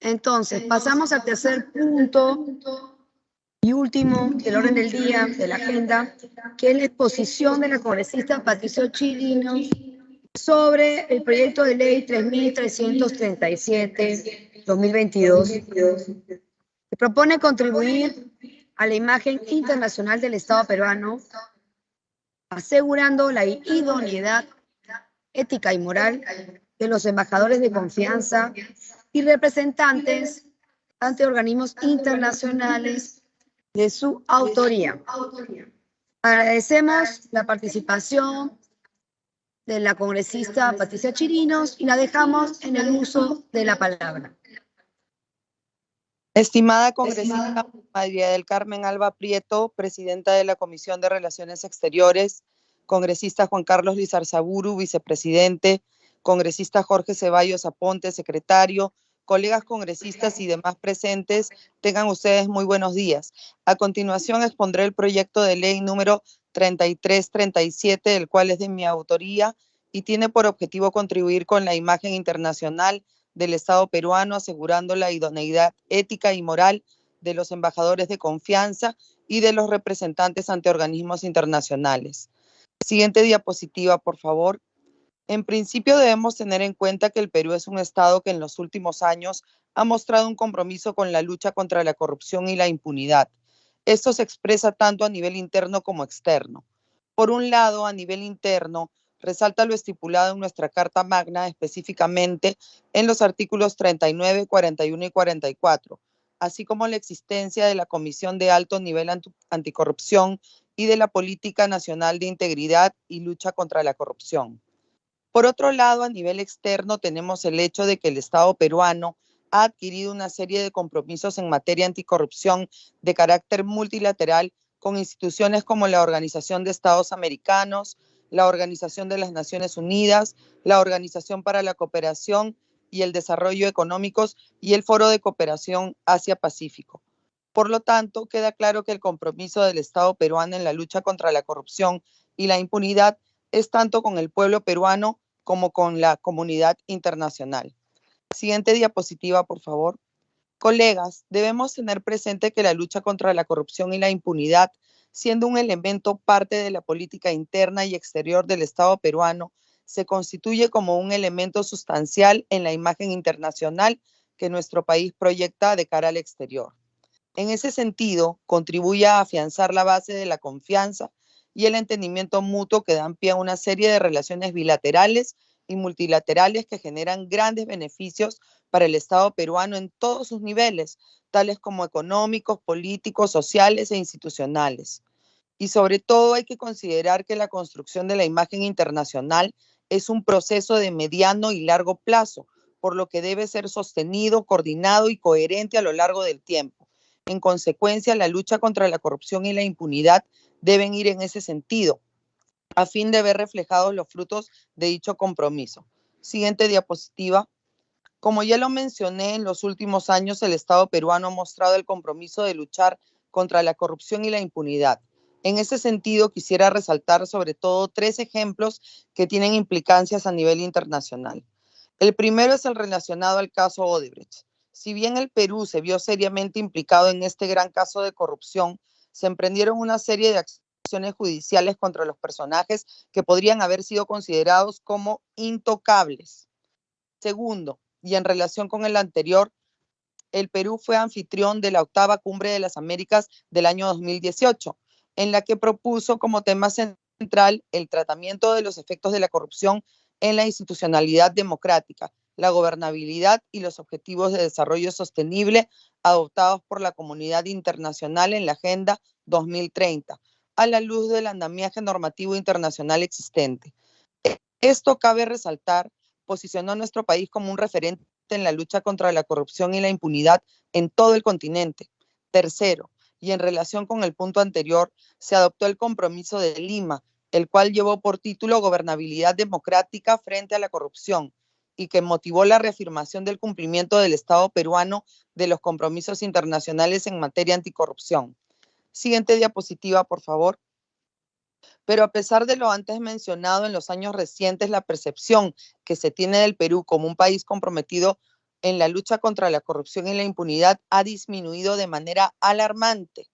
Entonces, pasamos al tercer punto y último del orden del día, de la agenda, que es la exposición de la congresista Patricia Chirinos sobre el proyecto de ley 3337-2022, que propone contribuir a la imagen internacional del Estado peruano, asegurando la idoneidad ética y moral de los embajadores de confianza y representantes ante organismos internacionales de su autoría. Agradecemos la participación de la congresista Patricia Chirinos y la dejamos en el uso de la palabra. Estimada congresista María del Carmen Alba Prieto, presidenta de la Comisión de Relaciones Exteriores, congresista Juan Carlos Lizarzaburu, vicepresidente, congresista Jorge Ceballos Aponte, secretario, colegas congresistas y demás presentes, tengan ustedes muy buenos días. A continuación expondré el proyecto de ley número 3337, el cual es de mi autoría y tiene por objetivo contribuir con la imagen internacional del Estado peruano, asegurando la idoneidad ética y moral de los embajadores de confianza y de los representantes ante organismos internacionales. Siguiente diapositiva, por favor. En principio debemos tener en cuenta que el Perú es un Estado que en los últimos años ha mostrado un compromiso con la lucha contra la corrupción y la impunidad. Esto se expresa tanto a nivel interno como externo. Por un lado, a nivel interno, resalta lo estipulado en nuestra Carta Magna, específicamente en los artículos 39, 41 y 44, así como la existencia de la Comisión de Alto Nivel Anticorrupción y de la Política Nacional de Integridad y Lucha contra la Corrupción. Por otro lado, a nivel externo, tenemos el hecho de que el Estado peruano ha adquirido una serie de compromisos en materia anticorrupción de carácter multilateral con instituciones como la Organización de Estados Americanos, la Organización de las Naciones Unidas, la Organización para la Cooperación y el Desarrollo Económicos y el Foro de Cooperación Asia-Pacífico. Por lo tanto, queda claro que el compromiso del Estado peruano en la lucha contra la corrupción y la impunidad es tanto con el pueblo peruano como con la comunidad internacional. Siguiente diapositiva, por favor. Colegas, debemos tener presente que la lucha contra la corrupción y la impunidad, siendo un elemento parte de la política interna y exterior del Estado peruano, se constituye como un elemento sustancial en la imagen internacional que nuestro país proyecta de cara al exterior. En ese sentido, contribuye a afianzar la base de la confianza y el entendimiento mutuo que dan pie a una serie de relaciones bilaterales y multilaterales que generan grandes beneficios para el Estado peruano en todos sus niveles, tales como económicos, políticos, sociales e institucionales. Y sobre todo hay que considerar que la construcción de la imagen internacional es un proceso de mediano y largo plazo, por lo que debe ser sostenido, coordinado y coherente a lo largo del tiempo. En consecuencia, la lucha contra la corrupción y la impunidad deben ir en ese sentido, a fin de ver reflejados los frutos de dicho compromiso. Siguiente diapositiva. Como ya lo mencioné, en los últimos años el Estado peruano ha mostrado el compromiso de luchar contra la corrupción y la impunidad. En ese sentido, quisiera resaltar sobre todo 3 ejemplos que tienen implicancias a nivel internacional. El primero es el relacionado al caso Odebrecht. Si bien el Perú se vio seriamente implicado en este gran caso de corrupción, se emprendieron una serie de acciones judiciales contra los personajes que podrían haber sido considerados como intocables. Segundo, y en relación con el anterior, el Perú fue anfitrión de la 8ª Cumbre de las Américas del año 2018, en la que propuso como tema central el tratamiento de los efectos de la corrupción en la institucionalidad democrática, la gobernabilidad y los objetivos de desarrollo sostenible adoptados por la comunidad internacional en la Agenda 2030, a la luz del andamiaje normativo internacional existente. Esto, cabe resaltar, posicionó a nuestro país como un referente en la lucha contra la corrupción y la impunidad en todo el continente. Tercero, y en relación con el punto anterior, se adoptó el compromiso de Lima, el cual llevó por título Gobernabilidad Democrática frente a la corrupción y que motivó la reafirmación del cumplimiento del Estado peruano de los compromisos internacionales en materia anticorrupción. Siguiente diapositiva, por favor. Pero a pesar de lo antes mencionado, en los años recientes la percepción que se tiene del Perú como un país comprometido en la lucha contra la corrupción y la impunidad ha disminuido de manera alarmante.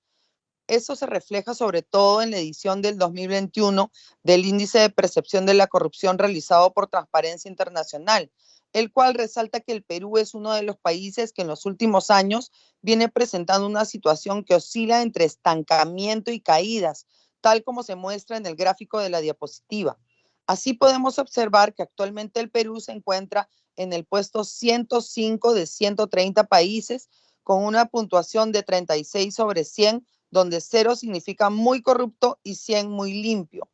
Eso se refleja sobre todo en la edición del 2021 del Índice de Percepción de la Corrupción realizado por Transparencia Internacional, el cual resalta que el Perú es uno de los países que en los últimos años viene presentando una situación que oscila entre estancamiento y caídas, tal como se muestra en el gráfico de la diapositiva. Así podemos observar que actualmente el Perú se encuentra en el puesto 105 de 130 países, con una puntuación de 36 sobre 100, donde 0 significa muy corrupto y 100 muy limpio.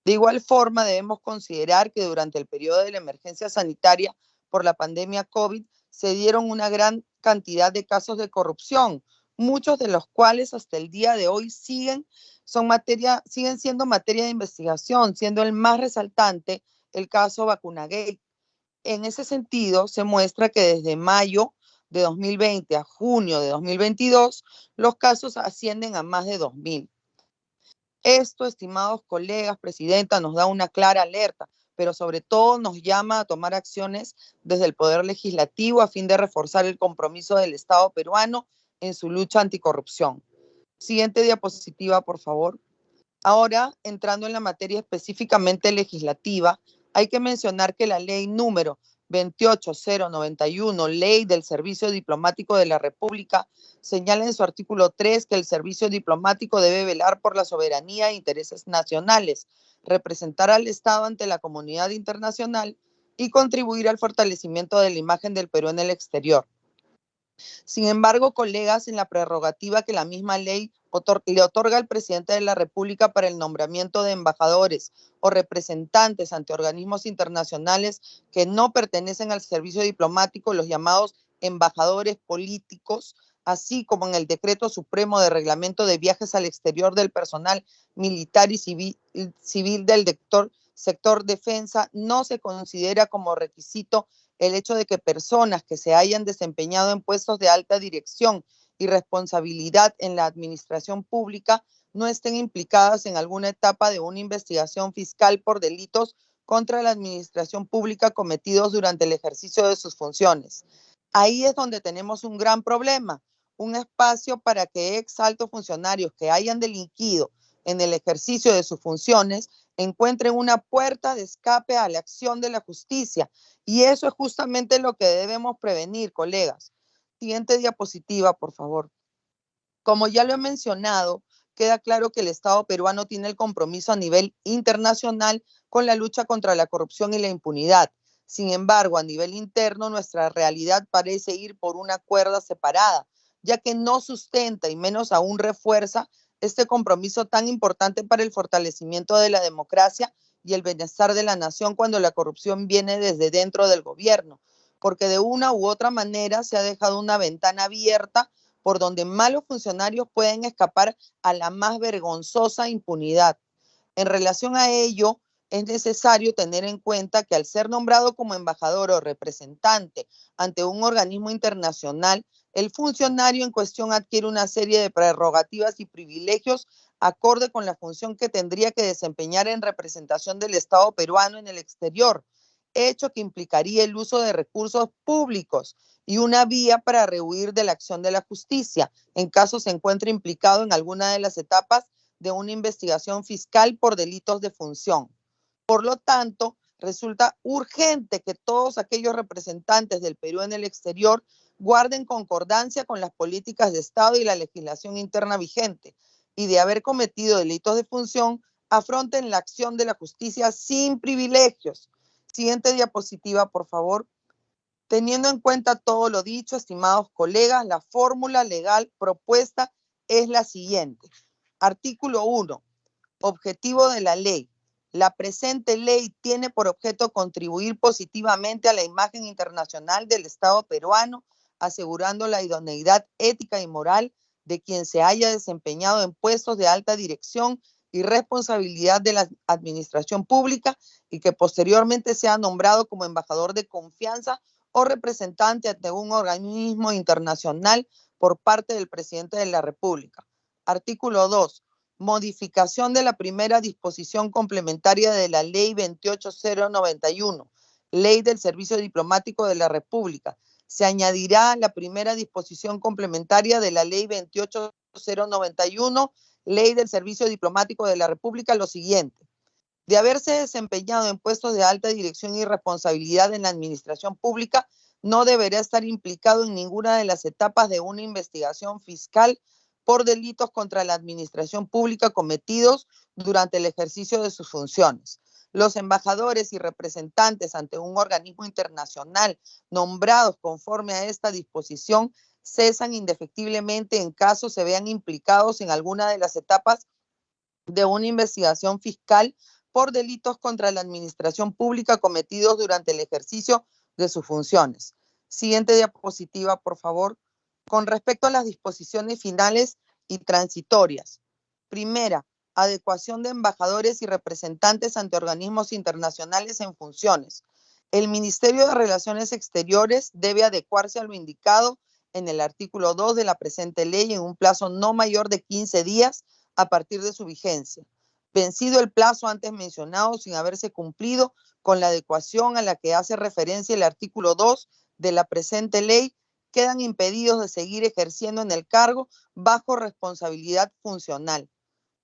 De igual forma, debemos considerar que durante el periodo de la emergencia sanitaria por la pandemia COVID se dieron una gran cantidad de casos de corrupción, muchos de los cuales hasta el día de hoy siguen siendo materia de investigación, siendo el más resaltante el caso Vacunagate. En ese sentido, se muestra que desde mayo de 2020 a junio de 2022, los casos ascienden a más de 2.000. Esto, estimados colegas, presidenta, nos da una clara alerta, pero sobre todo nos llama a tomar acciones desde el Poder Legislativo a fin de reforzar el compromiso del Estado peruano en su lucha anticorrupción. Siguiente diapositiva, por favor. Ahora, entrando en la materia específicamente legislativa, hay que mencionar que la ley número 28091, Ley del Servicio Diplomático de la República, señala en su artículo 3 que el servicio diplomático debe velar por la soberanía e intereses nacionales, representar al Estado ante la comunidad internacional y contribuir al fortalecimiento de la imagen del Perú en el exterior. Sin embargo, colegas, en la prerrogativa que la misma ley le otorga al presidente de la República para el nombramiento de embajadores o representantes ante organismos internacionales que no pertenecen al servicio diplomático, los llamados embajadores políticos, así como en el Decreto Supremo de Reglamento de Viajes al Exterior del Personal Militar y Civil del sector defensa, no se considera como requisito el hecho de que personas que se hayan desempeñado en puestos de alta dirección y responsabilidad en la administración pública no estén implicadas en alguna etapa de una investigación fiscal por delitos contra la administración pública cometidos durante el ejercicio de sus funciones. Ahí es donde tenemos un gran problema, un espacio para que ex altos funcionarios que hayan delinquido en el ejercicio de sus funciones encuentren una puerta de escape a la acción de la justicia. Y eso es justamente lo que debemos prevenir, colegas. Siguiente diapositiva, por favor. Como ya lo he mencionado, queda claro que el Estado peruano tiene el compromiso a nivel internacional con la lucha contra la corrupción y la impunidad. Sin embargo, a nivel interno, nuestra realidad parece ir por una cuerda separada, ya que no sustenta y menos aún refuerza este compromiso tan importante para el fortalecimiento de la democracia y el bienestar de la nación cuando la corrupción viene desde dentro del gobierno. porque de una u otra manera se ha dejado una ventana abierta por donde malos funcionarios pueden escapar a la más vergonzosa impunidad. En relación a ello, es necesario tener en cuenta que al ser nombrado como embajador o representante ante un organismo internacional, el funcionario en cuestión adquiere una serie de prerrogativas y privilegios acorde con la función que tendría que desempeñar en representación del Estado peruano en el exterior, hecho que implicaría el uso de recursos públicos y una vía para rehuir de la acción de la justicia en caso se encuentre implicado en alguna de las etapas de una investigación fiscal por delitos de función. Por lo tanto, resulta urgente que todos aquellos representantes del Perú en el exterior guarden concordancia con las políticas de Estado y la legislación interna vigente y de haber cometido delitos de función, afronten la acción de la justicia sin privilegios. Siguiente diapositiva, por favor. Teniendo en cuenta todo lo dicho, estimados colegas, la fórmula legal propuesta es la siguiente. Artículo 1. Objetivo de la ley. La presente ley tiene por objeto contribuir positivamente a la imagen internacional del Estado peruano, asegurando la idoneidad ética y moral de quien se haya desempeñado en puestos de alta dirección y responsabilidad de la administración pública y que posteriormente sea nombrado como embajador de confianza o representante ante un organismo internacional por parte del presidente de la República. Artículo 2. Modificación de la primera disposición complementaria de la Ley 28091, Ley del Servicio Diplomático de la República. Se añadirá la primera disposición complementaria de la Ley 28091, Ley del Servicio Diplomático de la República, lo siguiente. De haberse desempeñado en puestos de alta dirección y responsabilidad en la administración pública, no deberá estar implicado en ninguna de las etapas de una investigación fiscal por delitos contra la administración pública cometidos durante el ejercicio de sus funciones. Los embajadores y representantes ante un organismo internacional nombrados conforme a esta disposición cesan indefectiblemente en caso se vean implicados en alguna de las etapas de una investigación fiscal por delitos contra la administración pública cometidos durante el ejercicio de sus funciones. Siguiente diapositiva, por favor. Con respecto a las disposiciones finales y transitorias. Primera, adecuación de embajadores y representantes ante organismos internacionales en funciones. El Ministerio de Relaciones Exteriores debe adecuarse a lo indicado en el artículo 2 de la presente ley en un plazo no mayor de 15 días a partir de su vigencia. Vencido el plazo antes mencionado sin haberse cumplido con la adecuación a la que hace referencia el artículo 2 de la presente ley, quedan impedidos de seguir ejerciendo en el cargo bajo responsabilidad funcional.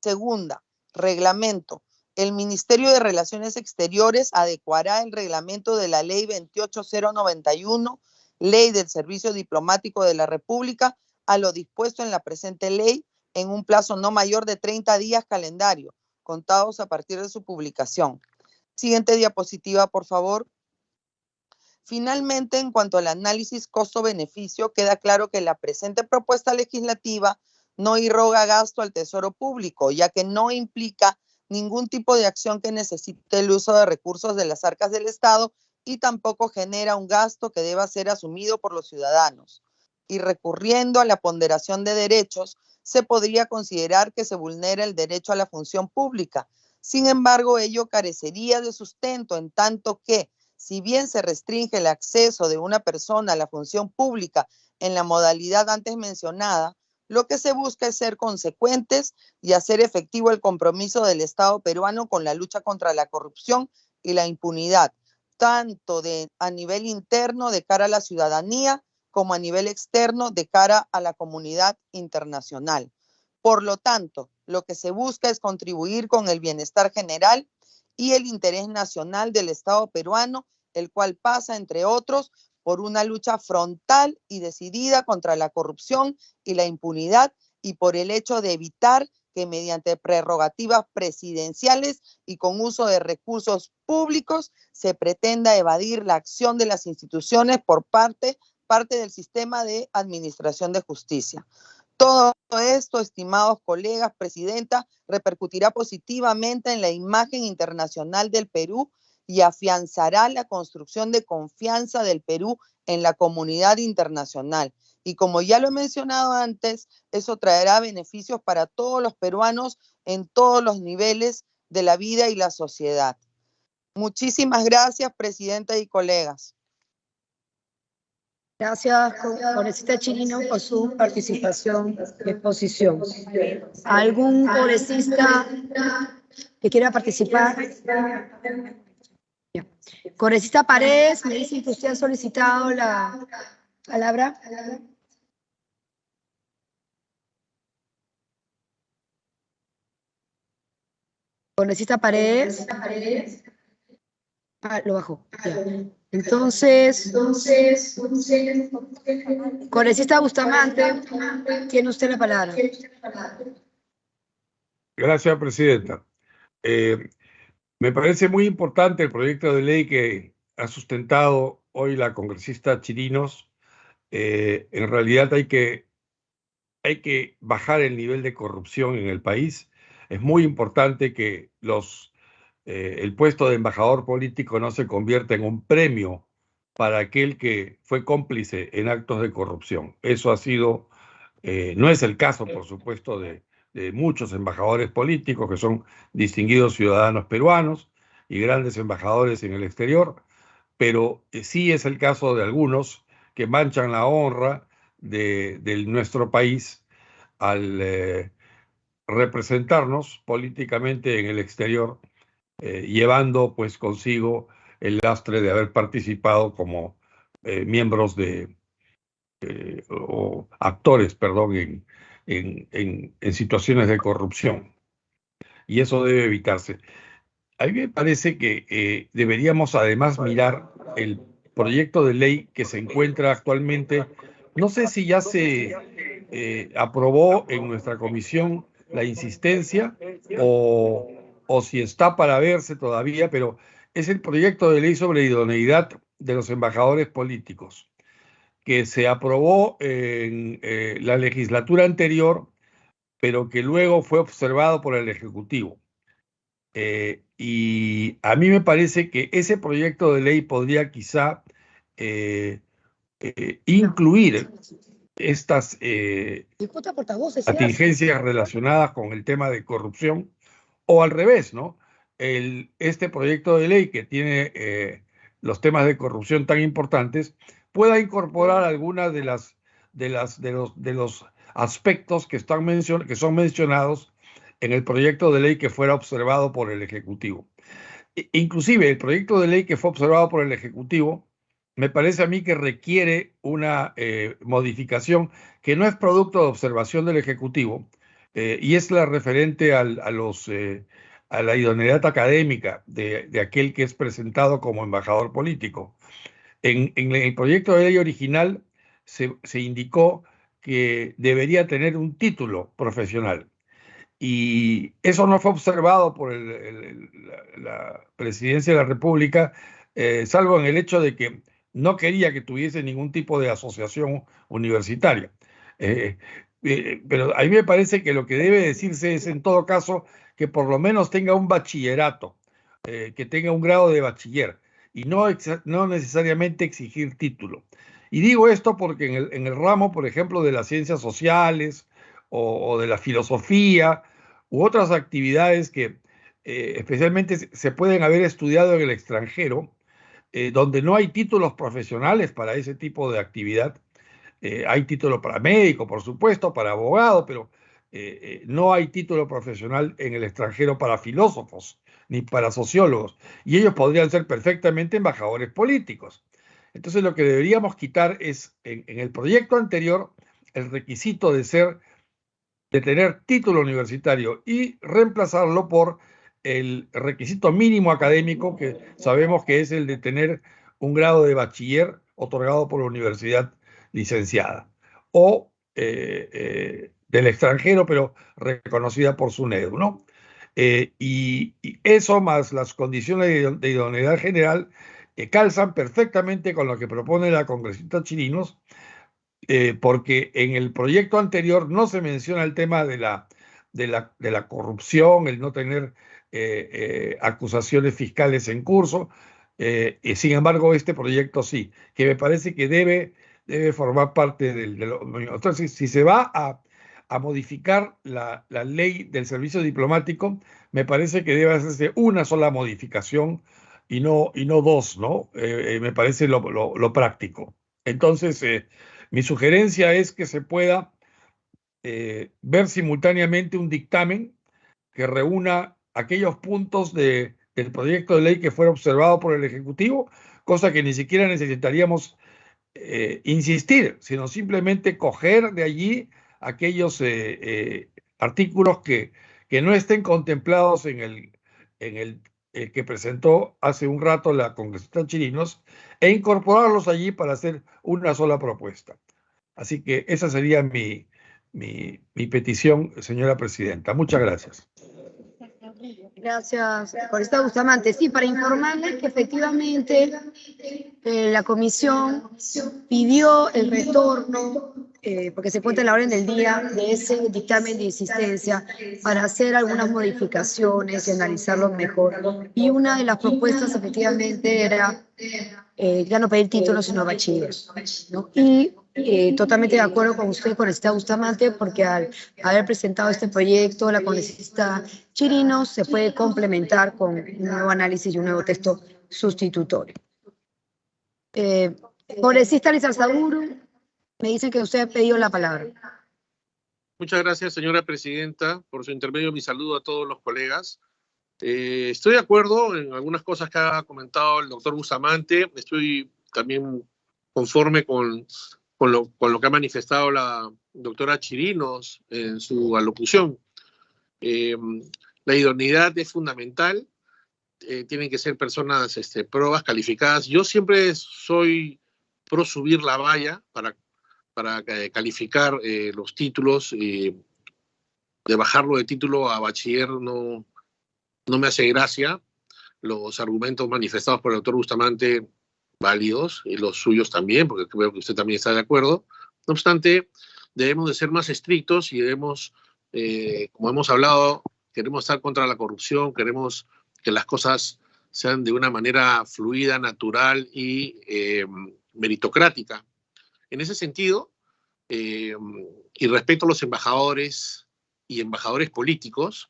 Segunda, reglamento. El Ministerio de Relaciones Exteriores adecuará el reglamento de la Ley 28091, Ley del Servicio Diplomático de la República, a lo dispuesto en la presente ley en un plazo no mayor de 30 días calendario, contados a partir de su publicación. Siguiente diapositiva, por favor. Finalmente, en cuanto al análisis costo-beneficio, queda claro que la presente propuesta legislativa no irroga gasto al Tesoro Público, ya que no implica ningún tipo de acción que necesite el uso de recursos de las arcas del Estado y tampoco genera un gasto que deba ser asumido por los ciudadanos. Y recurriendo a la ponderación de derechos, se podría considerar que se vulnera el derecho a la función pública. Sin embargo, ello carecería de sustento en tanto que, si bien se restringe el acceso de una persona a la función pública en la modalidad antes mencionada, lo que se busca es ser consecuentes y hacer efectivo el compromiso del Estado peruano con la lucha contra la corrupción y la impunidad, tanto a nivel interno de cara a la ciudadanía como a nivel externo de cara a la comunidad internacional. Por lo tanto, lo que se busca es contribuir con el bienestar general y el interés nacional del Estado peruano, el cual pasa, entre otros, por una lucha frontal y decidida contra la corrupción y la impunidad y por el hecho de evitar que mediante prerrogativas presidenciales y con uso de recursos públicos se pretenda evadir la acción de las instituciones por parte del sistema de administración de justicia. Todo esto, estimados colegas, presidenta, repercutirá positivamente en la imagen internacional del Perú y afianzará la construcción de confianza del Perú en la comunidad internacional. Y como ya lo he mencionado antes, eso traerá beneficios para todos los peruanos en todos los niveles de la vida y la sociedad. Muchísimas gracias, presidenta y colegas. Gracias, congresista Chirino, por su participación y exposición. ¿Algún congresista que quiera participar? Ya. Congresista Paredes, me dicen que usted ha solicitado la palabra. Congresista Paredes. Ah, lo bajó. Ya. Entonces, congresista Bustamante, tiene usted la palabra. Gracias, presidenta. Me parece muy importante el proyecto de ley que ha sustentado hoy la congresista Chirinos. En realidad hay que bajar el nivel de corrupción en el país. Es muy importante que el puesto de embajador político no se convierta en un premio para aquel que fue cómplice en actos de corrupción. Eso ha sido, no es el caso, por supuesto, de muchos embajadores políticos que son distinguidos ciudadanos peruanos y grandes embajadores en el exterior, pero sí es el caso de algunos que manchan la honra de nuestro país al representarnos políticamente en el exterior, llevando pues consigo el lastre de haber participado como miembros o actores, perdón, en situaciones de corrupción. Y eso debe evitarse. A mí me parece que deberíamos además mirar el proyecto de ley que se encuentra actualmente. No sé si ya se aprobó en nuestra comisión la insistencia o si está para verse todavía, pero es el proyecto de ley sobre idoneidad de los embajadores políticos, que se aprobó en la legislatura anterior, pero que luego fue observado por el Ejecutivo. Y a mí me parece que ese proyecto de ley podría quizá incluir estas atingencias relacionadas con el tema de corrupción, o al revés, ¿no? Este proyecto de ley que tiene los temas de corrupción tan importantes pueda incorporar algunas de los aspectos que son mencionados en el proyecto de ley que fuera observado por el Ejecutivo. Inclusive el proyecto de ley que fue observado por el Ejecutivo me parece a mí que requiere una modificación que no es producto de observación del Ejecutivo, y es la referente a la idoneidad académica de aquel que es presentado como embajador político. En el proyecto de ley original se indicó que debería tener un título profesional. Y eso no fue observado por la Presidencia de la República, salvo en el hecho de que no quería que tuviese ningún tipo de asociación universitaria. Pero a mí me parece que lo que debe decirse es, en todo caso, que por lo menos tenga un bachillerato, que tenga un grado de bachiller, y no necesariamente exigir título. Y digo esto porque en el ramo, por ejemplo, de las ciencias sociales o de la filosofía u otras actividades que especialmente se pueden haber estudiado en el extranjero, donde no hay títulos profesionales para ese tipo de actividad. Hay título para médico, por supuesto, para abogado, pero no hay título profesional en el extranjero para filósofos ni para sociólogos, y ellos podrían ser perfectamente embajadores políticos. Entonces lo que deberíamos quitar es, en el proyecto anterior, el requisito de tener título universitario, y reemplazarlo por el requisito mínimo académico, que sabemos que es el de tener un grado de bachiller otorgado por la universidad licenciada o del extranjero, pero reconocida por SUNEDU, ¿no? Y eso más las condiciones de idoneidad general calzan perfectamente con lo que propone la congresista Chirinos, porque en el proyecto anterior no se menciona el tema de de la corrupción, el no tener acusaciones fiscales en curso. Y sin embargo, este proyecto sí, que me parece que debe formar parte de lo. Entonces, si se va a modificar la ley del servicio diplomático, me parece que debe hacerse una sola modificación y no dos, ¿no? Me parece lo práctico. Entonces, mi sugerencia es que se pueda ver simultáneamente un dictamen que reúna aquellos puntos del proyecto de ley que fuera observado por el Ejecutivo, cosa que ni siquiera necesitaríamos insistir, sino simplemente coger de allí aquellos artículos que no estén contemplados en el que presentó hace un rato la congresista Chirinos e incorporarlos allí para hacer una sola propuesta. Así que esa sería mi petición, señora presidenta. Muchas gracias. Gracias, congresista Bustamante. Sí, para informarles que efectivamente la comisión pidió el retorno, porque se encuentra en la orden del día, de ese dictamen de insistencia para hacer algunas modificaciones y analizarlo mejor. Y una de las propuestas efectivamente era ya no pedir títulos sino bachiller, ¿no? Y totalmente de acuerdo con usted, congresista Bustamante, porque al haber presentado este proyecto, la congresista Chirinos se puede complementar con un nuevo análisis y un nuevo texto sustitutorio. Congresista Lizarzaburu, me dicen que usted ha pedido la palabra. Muchas gracias, señora presidenta, por su intermedio. Mi saludo a todos los colegas. Estoy de acuerdo en algunas cosas que ha comentado el doctor Bustamante. Estoy también conforme con lo que ha manifestado la doctora Chirinos en su alocución. La idoneidad es fundamental. Tienen que ser personas probas, calificadas. Yo siempre soy pro subir la valla para calificar los títulos. De bajarlo de título a bachiller no me hace gracia. Los argumentos manifestados por el doctor Bustamante válidos, y los suyos también, porque creo que usted también está de acuerdo. No obstante, debemos de ser más estrictos y debemos, como hemos hablado, queremos estar contra la corrupción, queremos que las cosas sean de una manera fluida, natural y meritocrática. En ese sentido, y respecto a los embajadores y embajadores políticos,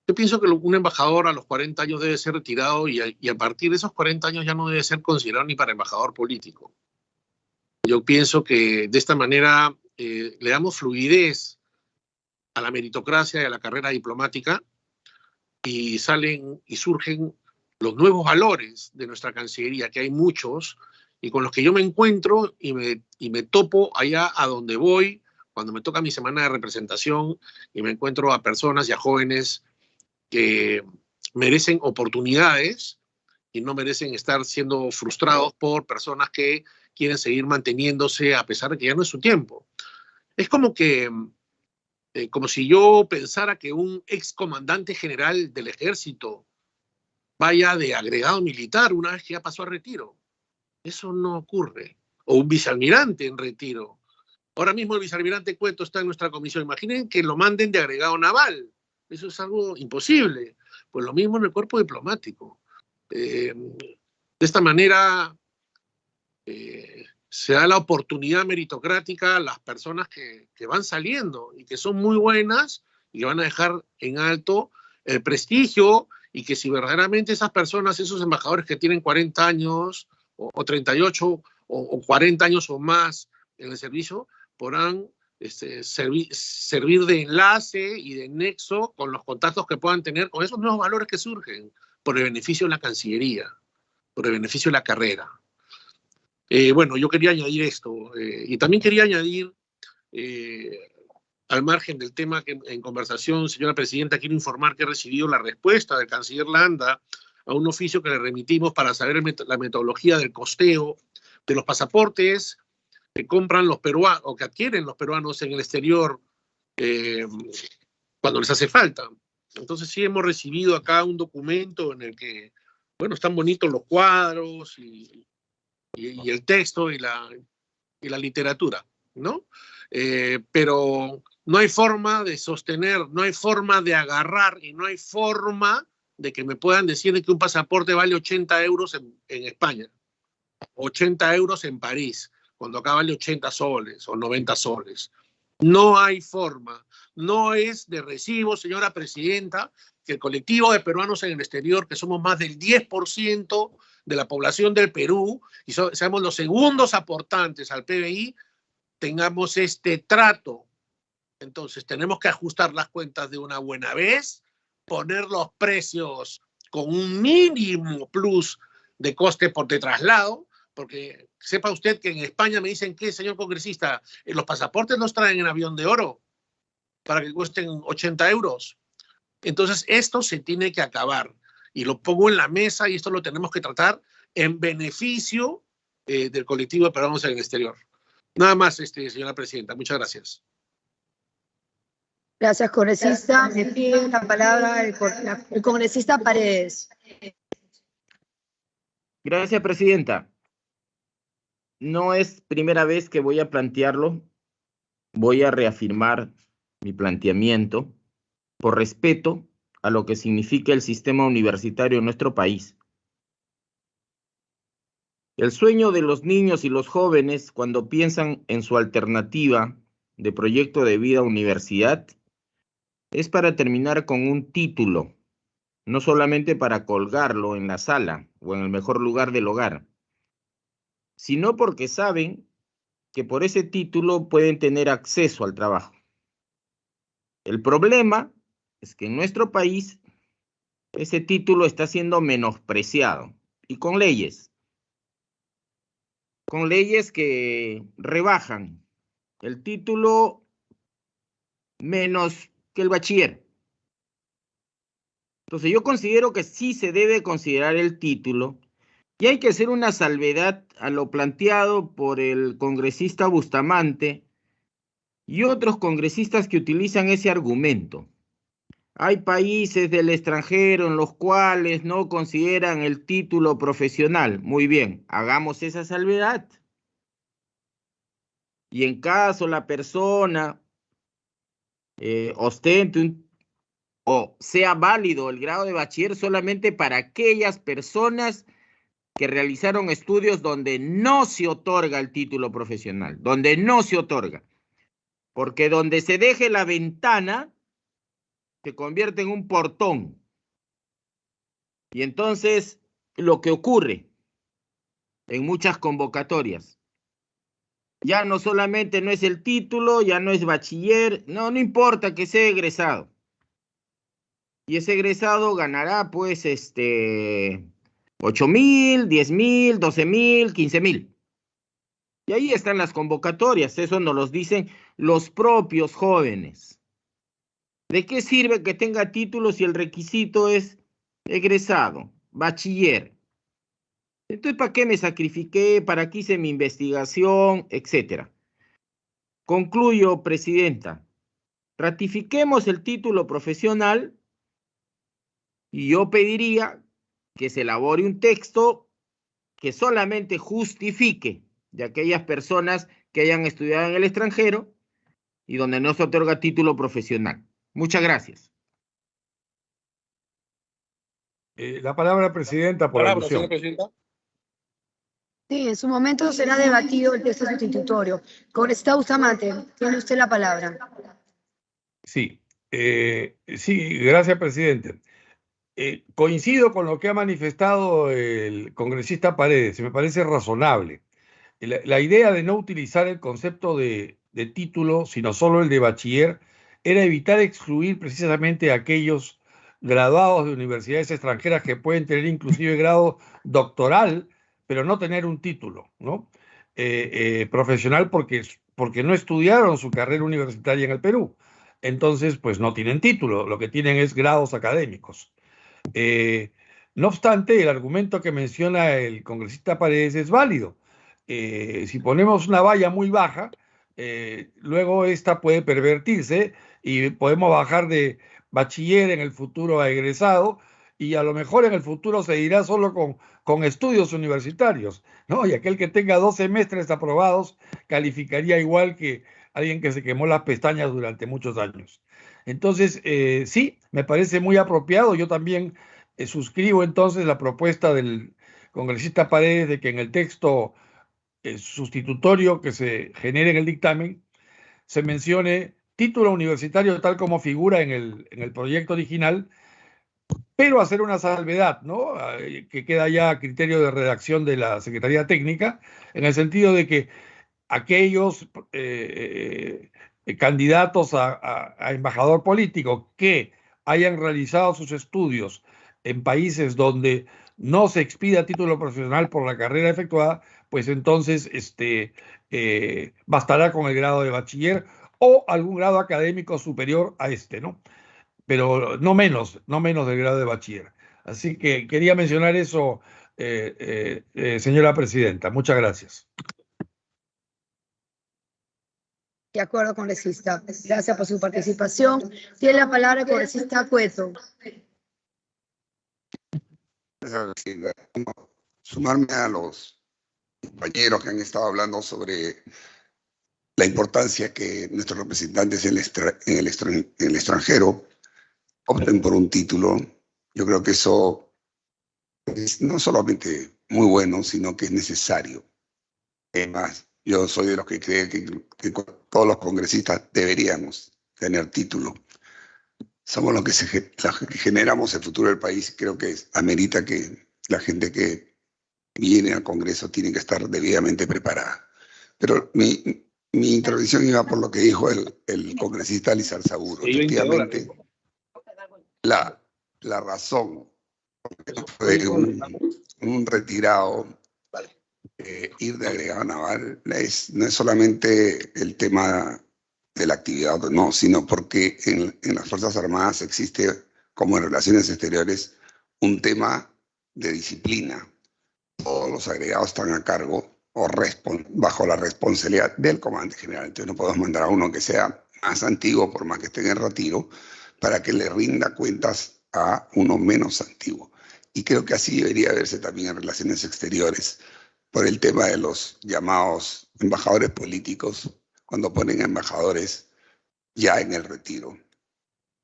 yo pienso que un embajador a los 40 años debe ser retirado y a partir de esos 40 años ya no debe ser considerado ni para embajador político. Yo pienso que de esta manera le damos fluidez a la meritocracia y a la carrera diplomática y salen y surgen los nuevos valores de nuestra Cancillería, que hay muchos, y con los que yo me encuentro y me topo allá a donde voy, cuando me toca mi semana de representación y me encuentro a personas y a jóvenes que merecen oportunidades y no merecen estar siendo frustrados por personas que quieren seguir manteniéndose a pesar de que ya no es su tiempo. Es como si yo pensara que un excomandante general del ejército vaya de agregado militar una vez que ya pasó a retiro. Eso no ocurre. O un vicealmirante en retiro. Ahora mismo el vicealmirante Cueto está en nuestra comisión. Imaginen que lo manden de agregado naval. Eso es algo imposible. Pues lo mismo en el cuerpo diplomático. De esta manera se da la oportunidad meritocrática a las personas que van saliendo y que son muy buenas y que van a dejar en alto el prestigio, y que si verdaderamente esas personas, esos embajadores que tienen 40 años o 38 o 40 años o más en el servicio, podrán servir de enlace y de nexo con los contactos que puedan tener con esos nuevos valores que surgen por el beneficio de la Cancillería, por el beneficio de la carrera. Bueno, yo quería añadir esto y también quería añadir, al margen del tema que en conversación, señora presidenta, quiero informar que he recibido la respuesta del canciller Landa a un oficio que le remitimos para saber la metodología del costeo de los pasaportes que compran los peruanos o que adquieren los peruanos en el exterior cuando les hace falta. Entonces sí hemos recibido acá un documento en el que, bueno, están bonitos los cuadros y el texto y la literatura, ¿no? Pero No hay forma de sostener, no hay forma de agarrar y no hay forma de que me puedan decir que un pasaporte vale 80 euros en España, 80 euros en París, cuando acá vale 80 soles o 90 soles. No hay forma. No es de recibo, señora presidenta, que el colectivo de peruanos en el exterior, que somos más del 10% de la población del Perú y seamos los segundos aportantes al PBI, tengamos este trato. Entonces tenemos que ajustar las cuentas de una buena vez, poner los precios con un mínimo plus de coste por de traslado, porque sepa usted que en España me dicen que, señor congresista, los pasaportes los traen en avión de oro para que cuesten 80 euros. Entonces esto se tiene que acabar y lo pongo en la mesa y esto lo tenemos que tratar en beneficio del colectivo de peruanos en el exterior. Nada más, señora presidenta. Muchas gracias. Gracias, congresista. Me pide la palabra el congresista Paredes. Gracias, presidenta. No es primera vez que voy a plantearlo. Voy a reafirmar mi planteamiento por respeto a lo que significa el sistema universitario en nuestro país. El sueño de los niños y los jóvenes cuando piensan en su alternativa de proyecto de vida universidad es para terminar con un título, no solamente para colgarlo en la sala o en el mejor lugar del hogar, sino porque saben que por ese título pueden tener acceso al trabajo. El problema es que en nuestro país ese título está siendo menospreciado y con leyes que rebajan el título menos que el bachiller. Entonces yo considero que sí se debe considerar el título y hay que hacer una salvedad a lo planteado por el congresista Bustamante y otros congresistas que utilizan ese argumento. Hay países del extranjero en los cuales no consideran el título profesional. Muy bien, hagamos esa salvedad. Y en caso la persona ostente o sea válido el grado de bachiller solamente para aquellas personas que realizaron estudios donde no se otorga el título profesional, donde no se otorga. Porque donde se deje la ventana, se convierte en un portón. Y entonces, lo que ocurre en muchas convocatorias, ya no solamente no es el título, ya no es bachiller, no importa que sea egresado. Y ese egresado ganará, pues, 8,000, 10,000, 12,000, 15,000. Y ahí están las convocatorias, eso nos lo dicen los propios jóvenes. ¿De qué sirve que tenga título si el requisito es egresado, bachiller? Entonces, ¿para qué me sacrifiqué? ¿Para qué hice mi investigación? Etcétera. Concluyo, presidenta. Ratifiquemos el título profesional y yo pediría que se elabore un texto que solamente justifique de aquellas personas que hayan estudiado en el extranjero y donde no se otorga título profesional. Muchas gracias. La palabra, presidenta, por alusión. Sí, en su momento será debatido el texto sustitutorio. Congresista Bustamante, tiene usted la palabra. Sí, sí, gracias, presidente. Coincido con lo que ha manifestado el congresista Paredes, me parece razonable. La idea de no utilizar el concepto de título, sino solo el de bachiller, era evitar excluir precisamente a aquellos graduados de universidades extranjeras que pueden tener inclusive grado doctoral, pero no tener un título, ¿no? Profesional porque no estudiaron su carrera universitaria en el Perú. Entonces, pues no tienen título, lo que tienen es grados académicos. No obstante, el argumento que menciona el congresista Paredes es válido. Si ponemos una valla muy baja, luego esta puede pervertirse y podemos bajar de bachiller en el futuro a egresado y a lo mejor en el futuro se irá solo con estudios universitarios, ¿no? Y aquel que tenga 2 semestres aprobados calificaría igual que alguien que se quemó las pestañas durante muchos años. Entonces, sí, me parece muy apropiado. Yo también suscribo entonces la propuesta del congresista Paredes de que en el texto sustitutorio que se genere en el dictamen se mencione título universitario tal como figura en el proyecto original, pero hacer una salvedad, ¿no? Que queda ya a criterio de redacción de la Secretaría Técnica, en el sentido de que aquellos candidatos a embajador político que hayan realizado sus estudios en países donde no se expida título profesional por la carrera efectuada, pues entonces bastará con el grado de bachiller o algún grado académico superior a ¿no? Pero no menos del grado de bachiller. Así que quería mencionar eso, señora presidenta. Muchas gracias. De acuerdo, congresista. Gracias por su participación. Tiene la palabra el congresista Cueto. Sumarme a los compañeros que han estado hablando sobre la importancia que nuestros representantes en el extranjero opten por un título. Yo creo que eso es no solamente muy bueno, sino que es necesario. Además, yo soy de los que creen que todos los congresistas deberíamos tener título. Somos los que generamos el futuro del país. Creo que amerita que la gente que viene al Congreso tiene que estar debidamente preparada. Pero mi intervención iba por lo que dijo el congresista Lizarzaburu. Efectivamente, la razón de un retirado ir de agregado naval no es solamente el tema de la actividad, no, sino porque en las Fuerzas Armadas existe, como en Relaciones Exteriores, un tema de disciplina. Todos los agregados están a cargo o bajo la responsabilidad del comandante general. Entonces no podemos mandar a uno que sea más antiguo, por más que esté en el retiro, para que le rinda cuentas a uno menos antiguo. Y creo que así debería verse también en Relaciones Exteriores, por el tema de los llamados embajadores políticos, cuando ponen a embajadores ya en el retiro.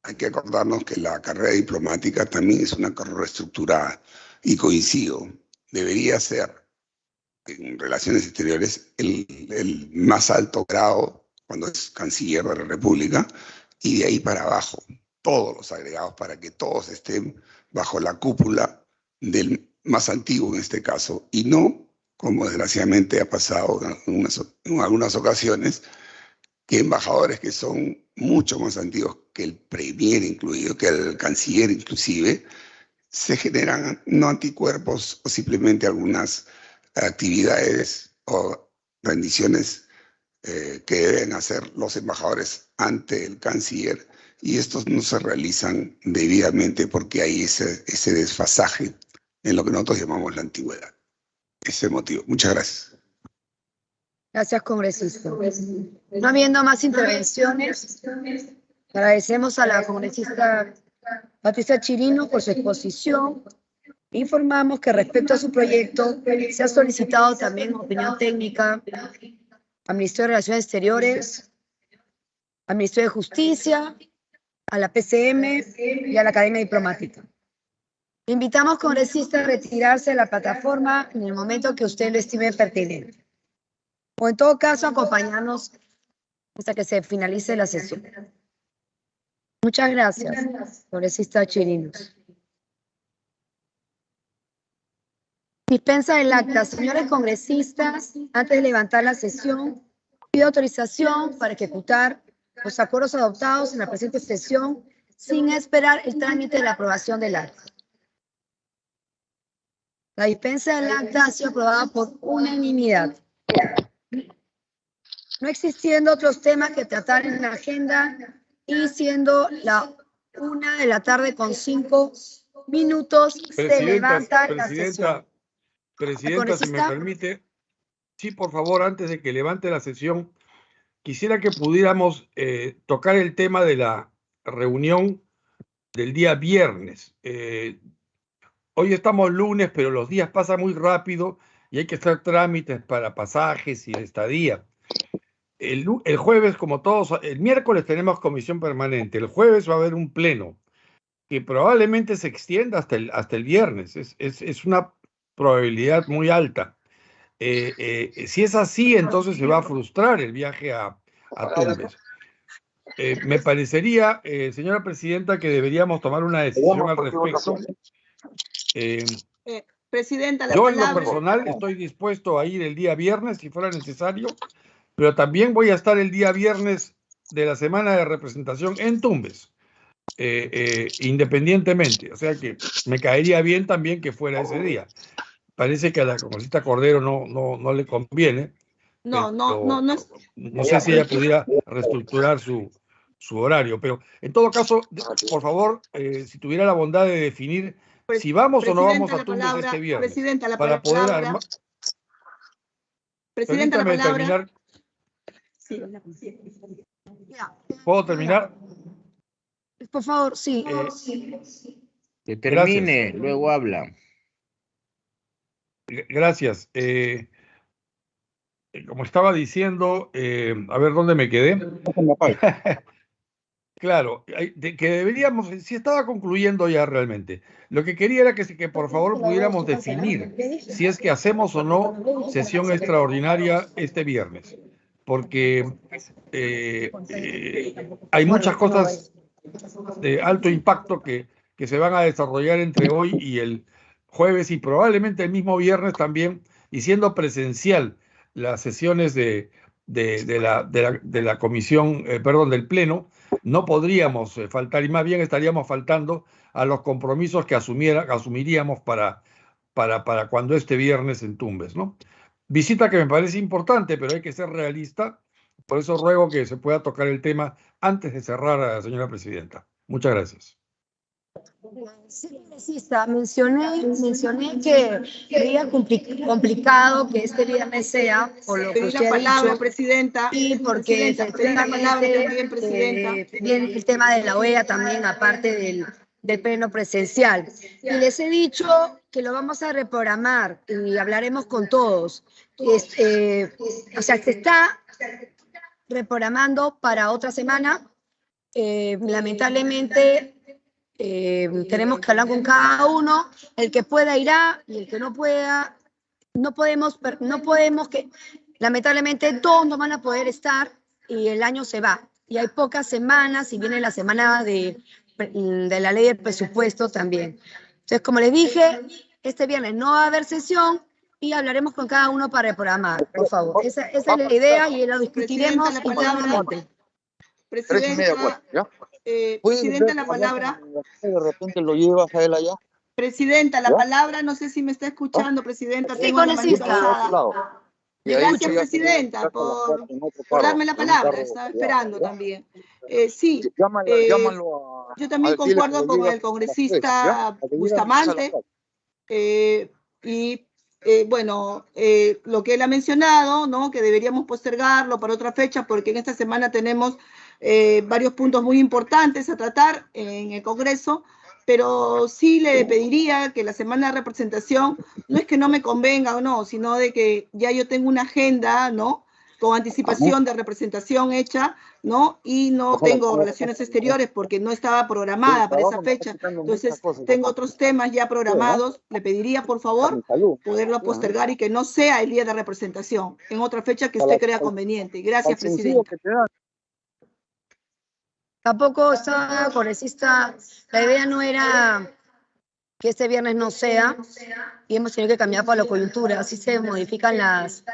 Hay que acordarnos que la carrera diplomática también es una carrera estructurada, y coincido, debería ser en Relaciones Exteriores el más alto grado cuando es canciller de la República, y de ahí para abajo, todos los agregados, para que todos estén bajo la cúpula del más antiguo en este caso, y no, como desgraciadamente ha pasado en algunas ocasiones, que embajadores que son mucho más antiguos que el premier incluido, que el canciller inclusive, se generan no anticuerpos o simplemente algunas actividades o rendiciones que deben hacer los embajadores ante el canciller, y estos no se realizan debidamente porque hay ese desfasaje en lo que nosotros llamamos la antigüedad. Ese motivo. Muchas gracias. Gracias, congresista. No habiendo más intervenciones, agradecemos a la congresista Patricia Chirino por su exposición. Informamos que respecto a su proyecto se ha solicitado también opinión técnica al Ministerio de Relaciones Exteriores, al Ministerio de Justicia, a la PCM y a la Academia Diplomática. Invitamos, congresista, a retirarse de la plataforma en el momento que usted lo estime pertinente. O en todo caso, acompañarnos hasta que se finalice la sesión. Muchas gracias, congresista Chirinos. Dispensa el acta. Señores congresistas, antes de levantar la sesión, pido autorización para ejecutar los acuerdos adoptados en la presente sesión sin esperar el trámite de la aprobación del acta. La dispensa del acta ha sido aprobada por unanimidad. No existiendo otros temas que tratar en la agenda y siendo la 1:05 se levanta la sesión. Presidenta, si me permite, sí, por favor, antes de que levante la sesión, quisiera que pudiéramos tocar el tema de la reunión del día viernes. Hoy estamos lunes, pero los días pasan muy rápido y hay que hacer trámites para pasajes y estadía. El jueves, como todos, el miércoles tenemos comisión permanente, el jueves va a haber un pleno que probablemente se extienda hasta el viernes, es una probabilidad muy alta. Si es así, entonces se va a frustrar el viaje a Tumbes. Me parecería, señora presidenta, que deberíamos tomar una decisión al respecto. Presidenta, yo en lo personal estoy dispuesto a ir el día viernes si fuera necesario, pero también voy a estar el día viernes de la semana de representación en Tumbes, independientemente. O sea que me caería bien también que fuera ese día. Parece que a la congresista Cordero no le conviene. No sé si ella pudiera reestructurar su horario, pero en todo caso, por favor, si tuviera la bondad de definir si vamos o no vamos a Tumbes este viernes, para poder armar. Permítame terminar. ¿Puedo terminar? Por favor, sí. Que termine, luego habla. Gracias. Como estaba diciendo, a ver dónde me quedé. Claro, que deberíamos, si estaba concluyendo ya realmente, lo que quería era que por favor pudiéramos definir si es que hacemos o no sesión extraordinaria este viernes, porque hay muchas cosas de alto impacto que se van a desarrollar entre hoy y el jueves y probablemente el mismo viernes también, y siendo presencial las sesiones de la comisión, perdón, del pleno, no podríamos faltar, y más bien estaríamos faltando a los compromisos que asumiríamos para cuando este viernes en Tumbes, ¿no? Visita que me parece importante, pero hay que ser realista, por eso ruego que se pueda tocar el tema antes de cerrar, señora presidenta. Muchas gracias. Sí, congresista, mencioné que sería complicado que este viernes sea, por lo que usted ha dicho, presidenta, y porque efectivamente viene el tema de la OEA también, aparte del pleno presencial. Y les he dicho que lo vamos a reprogramar y hablaremos con todos. O sea, se está reprogramando para otra semana. Lamentablemente, tenemos que hablar con cada uno, el que pueda irá y el que no pueda, no podemos que, lamentablemente todos no van a poder estar y el año se va. Y hay pocas semanas y viene la semana de la ley del presupuesto también. Entonces, como les dije, este viernes no va a haber sesión y hablaremos con cada uno para reprogramar, por favor. Esa es la idea y lo discutiremos en todo momento. Presidenta, Presidenta, la palabra. De repente lo llevas a él allá. Presidenta, la palabra, no sé si me está escuchando, Presidenta. Sí, congresista. Gracias, Presidenta, por darme la palabra. Estaba esperando también. Sí, yo también concuerdo con el congresista Bustamante. Bueno, lo que él ha mencionado, ¿no? Que deberíamos postergarlo para otra fecha, porque en esta semana tenemos varios puntos muy importantes a tratar en el Congreso, pero sí le pediría que la semana de representación no es que no me convenga o no, sino de que ya yo tengo una agenda, ¿no? Con anticipación de representación hecha, ¿no? Y no tengo relaciones exteriores porque no estaba programada para esa fecha. Entonces, tengo otros temas ya programados. Le pediría, por favor, poderlo postergar y que no sea el día de representación, en otra fecha que usted crea conveniente. Gracias, Presidenta. Tampoco estaba congresista, la idea no era que este viernes no sea, y hemos tenido que cambiar por la coyuntura, así se modifican las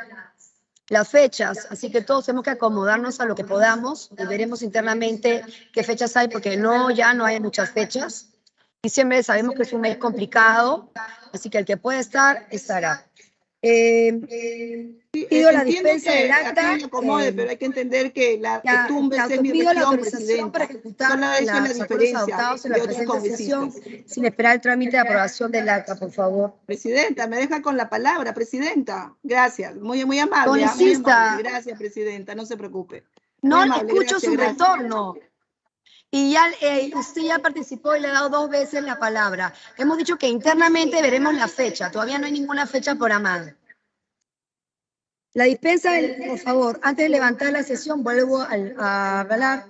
fechas, así que todos tenemos que acomodarnos a lo que podamos y veremos internamente qué fechas hay, porque ya no hay muchas fechas. Diciembre sabemos que es un mes complicado, así que el que pueda estar, estará. Pido la dispensa del acta. Pero hay que entender que Tumbes es mi región, Presidenta. Para ejecutar las acuerdos adoptados en la presente sesión, sin esperar el trámite de aprobación del acta, por favor. Presidenta, me deja con la palabra, Presidenta. Gracias, muy amable. Congresista. Gracias, Presidenta, no se preocupe. No le escucho su retorno. Y ya usted ya participó y le ha dado 2 veces la palabra. Hemos dicho que internamente veremos la fecha. Todavía no hay ninguna fecha programada. La dispensa, por favor, antes de levantar la sesión, vuelvo a hablar.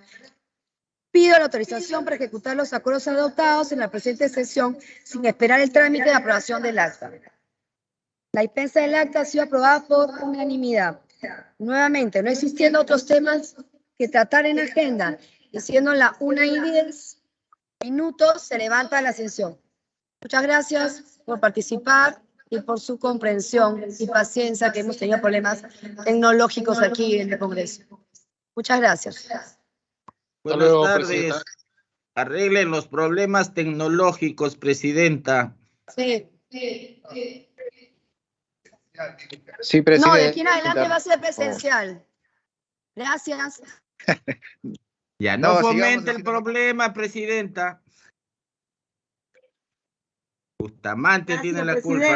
Pido la autorización para ejecutar los acuerdos adoptados en la presente sesión sin esperar el trámite de aprobación del acta. La dispensa del acta ha sido aprobada por unanimidad. Nuevamente, no existiendo otros temas que tratar en agenda y siendo la 1:10 minutos, se levanta la sesión. Muchas gracias por participar y por su comprensión y paciencia, que hemos tenido problemas tecnológicos aquí en el Congreso. Muchas gracias. Buenas luego, tardes. presidenta. Arreglen los problemas tecnológicos, presidenta. Sí. Sí, No, presidente. de aquí en adelante va a ser presencial. Gracias. Ya no No, fomente sigamos el problema, presidenta. Bustamante Gracias, tiene la presidente. culpa.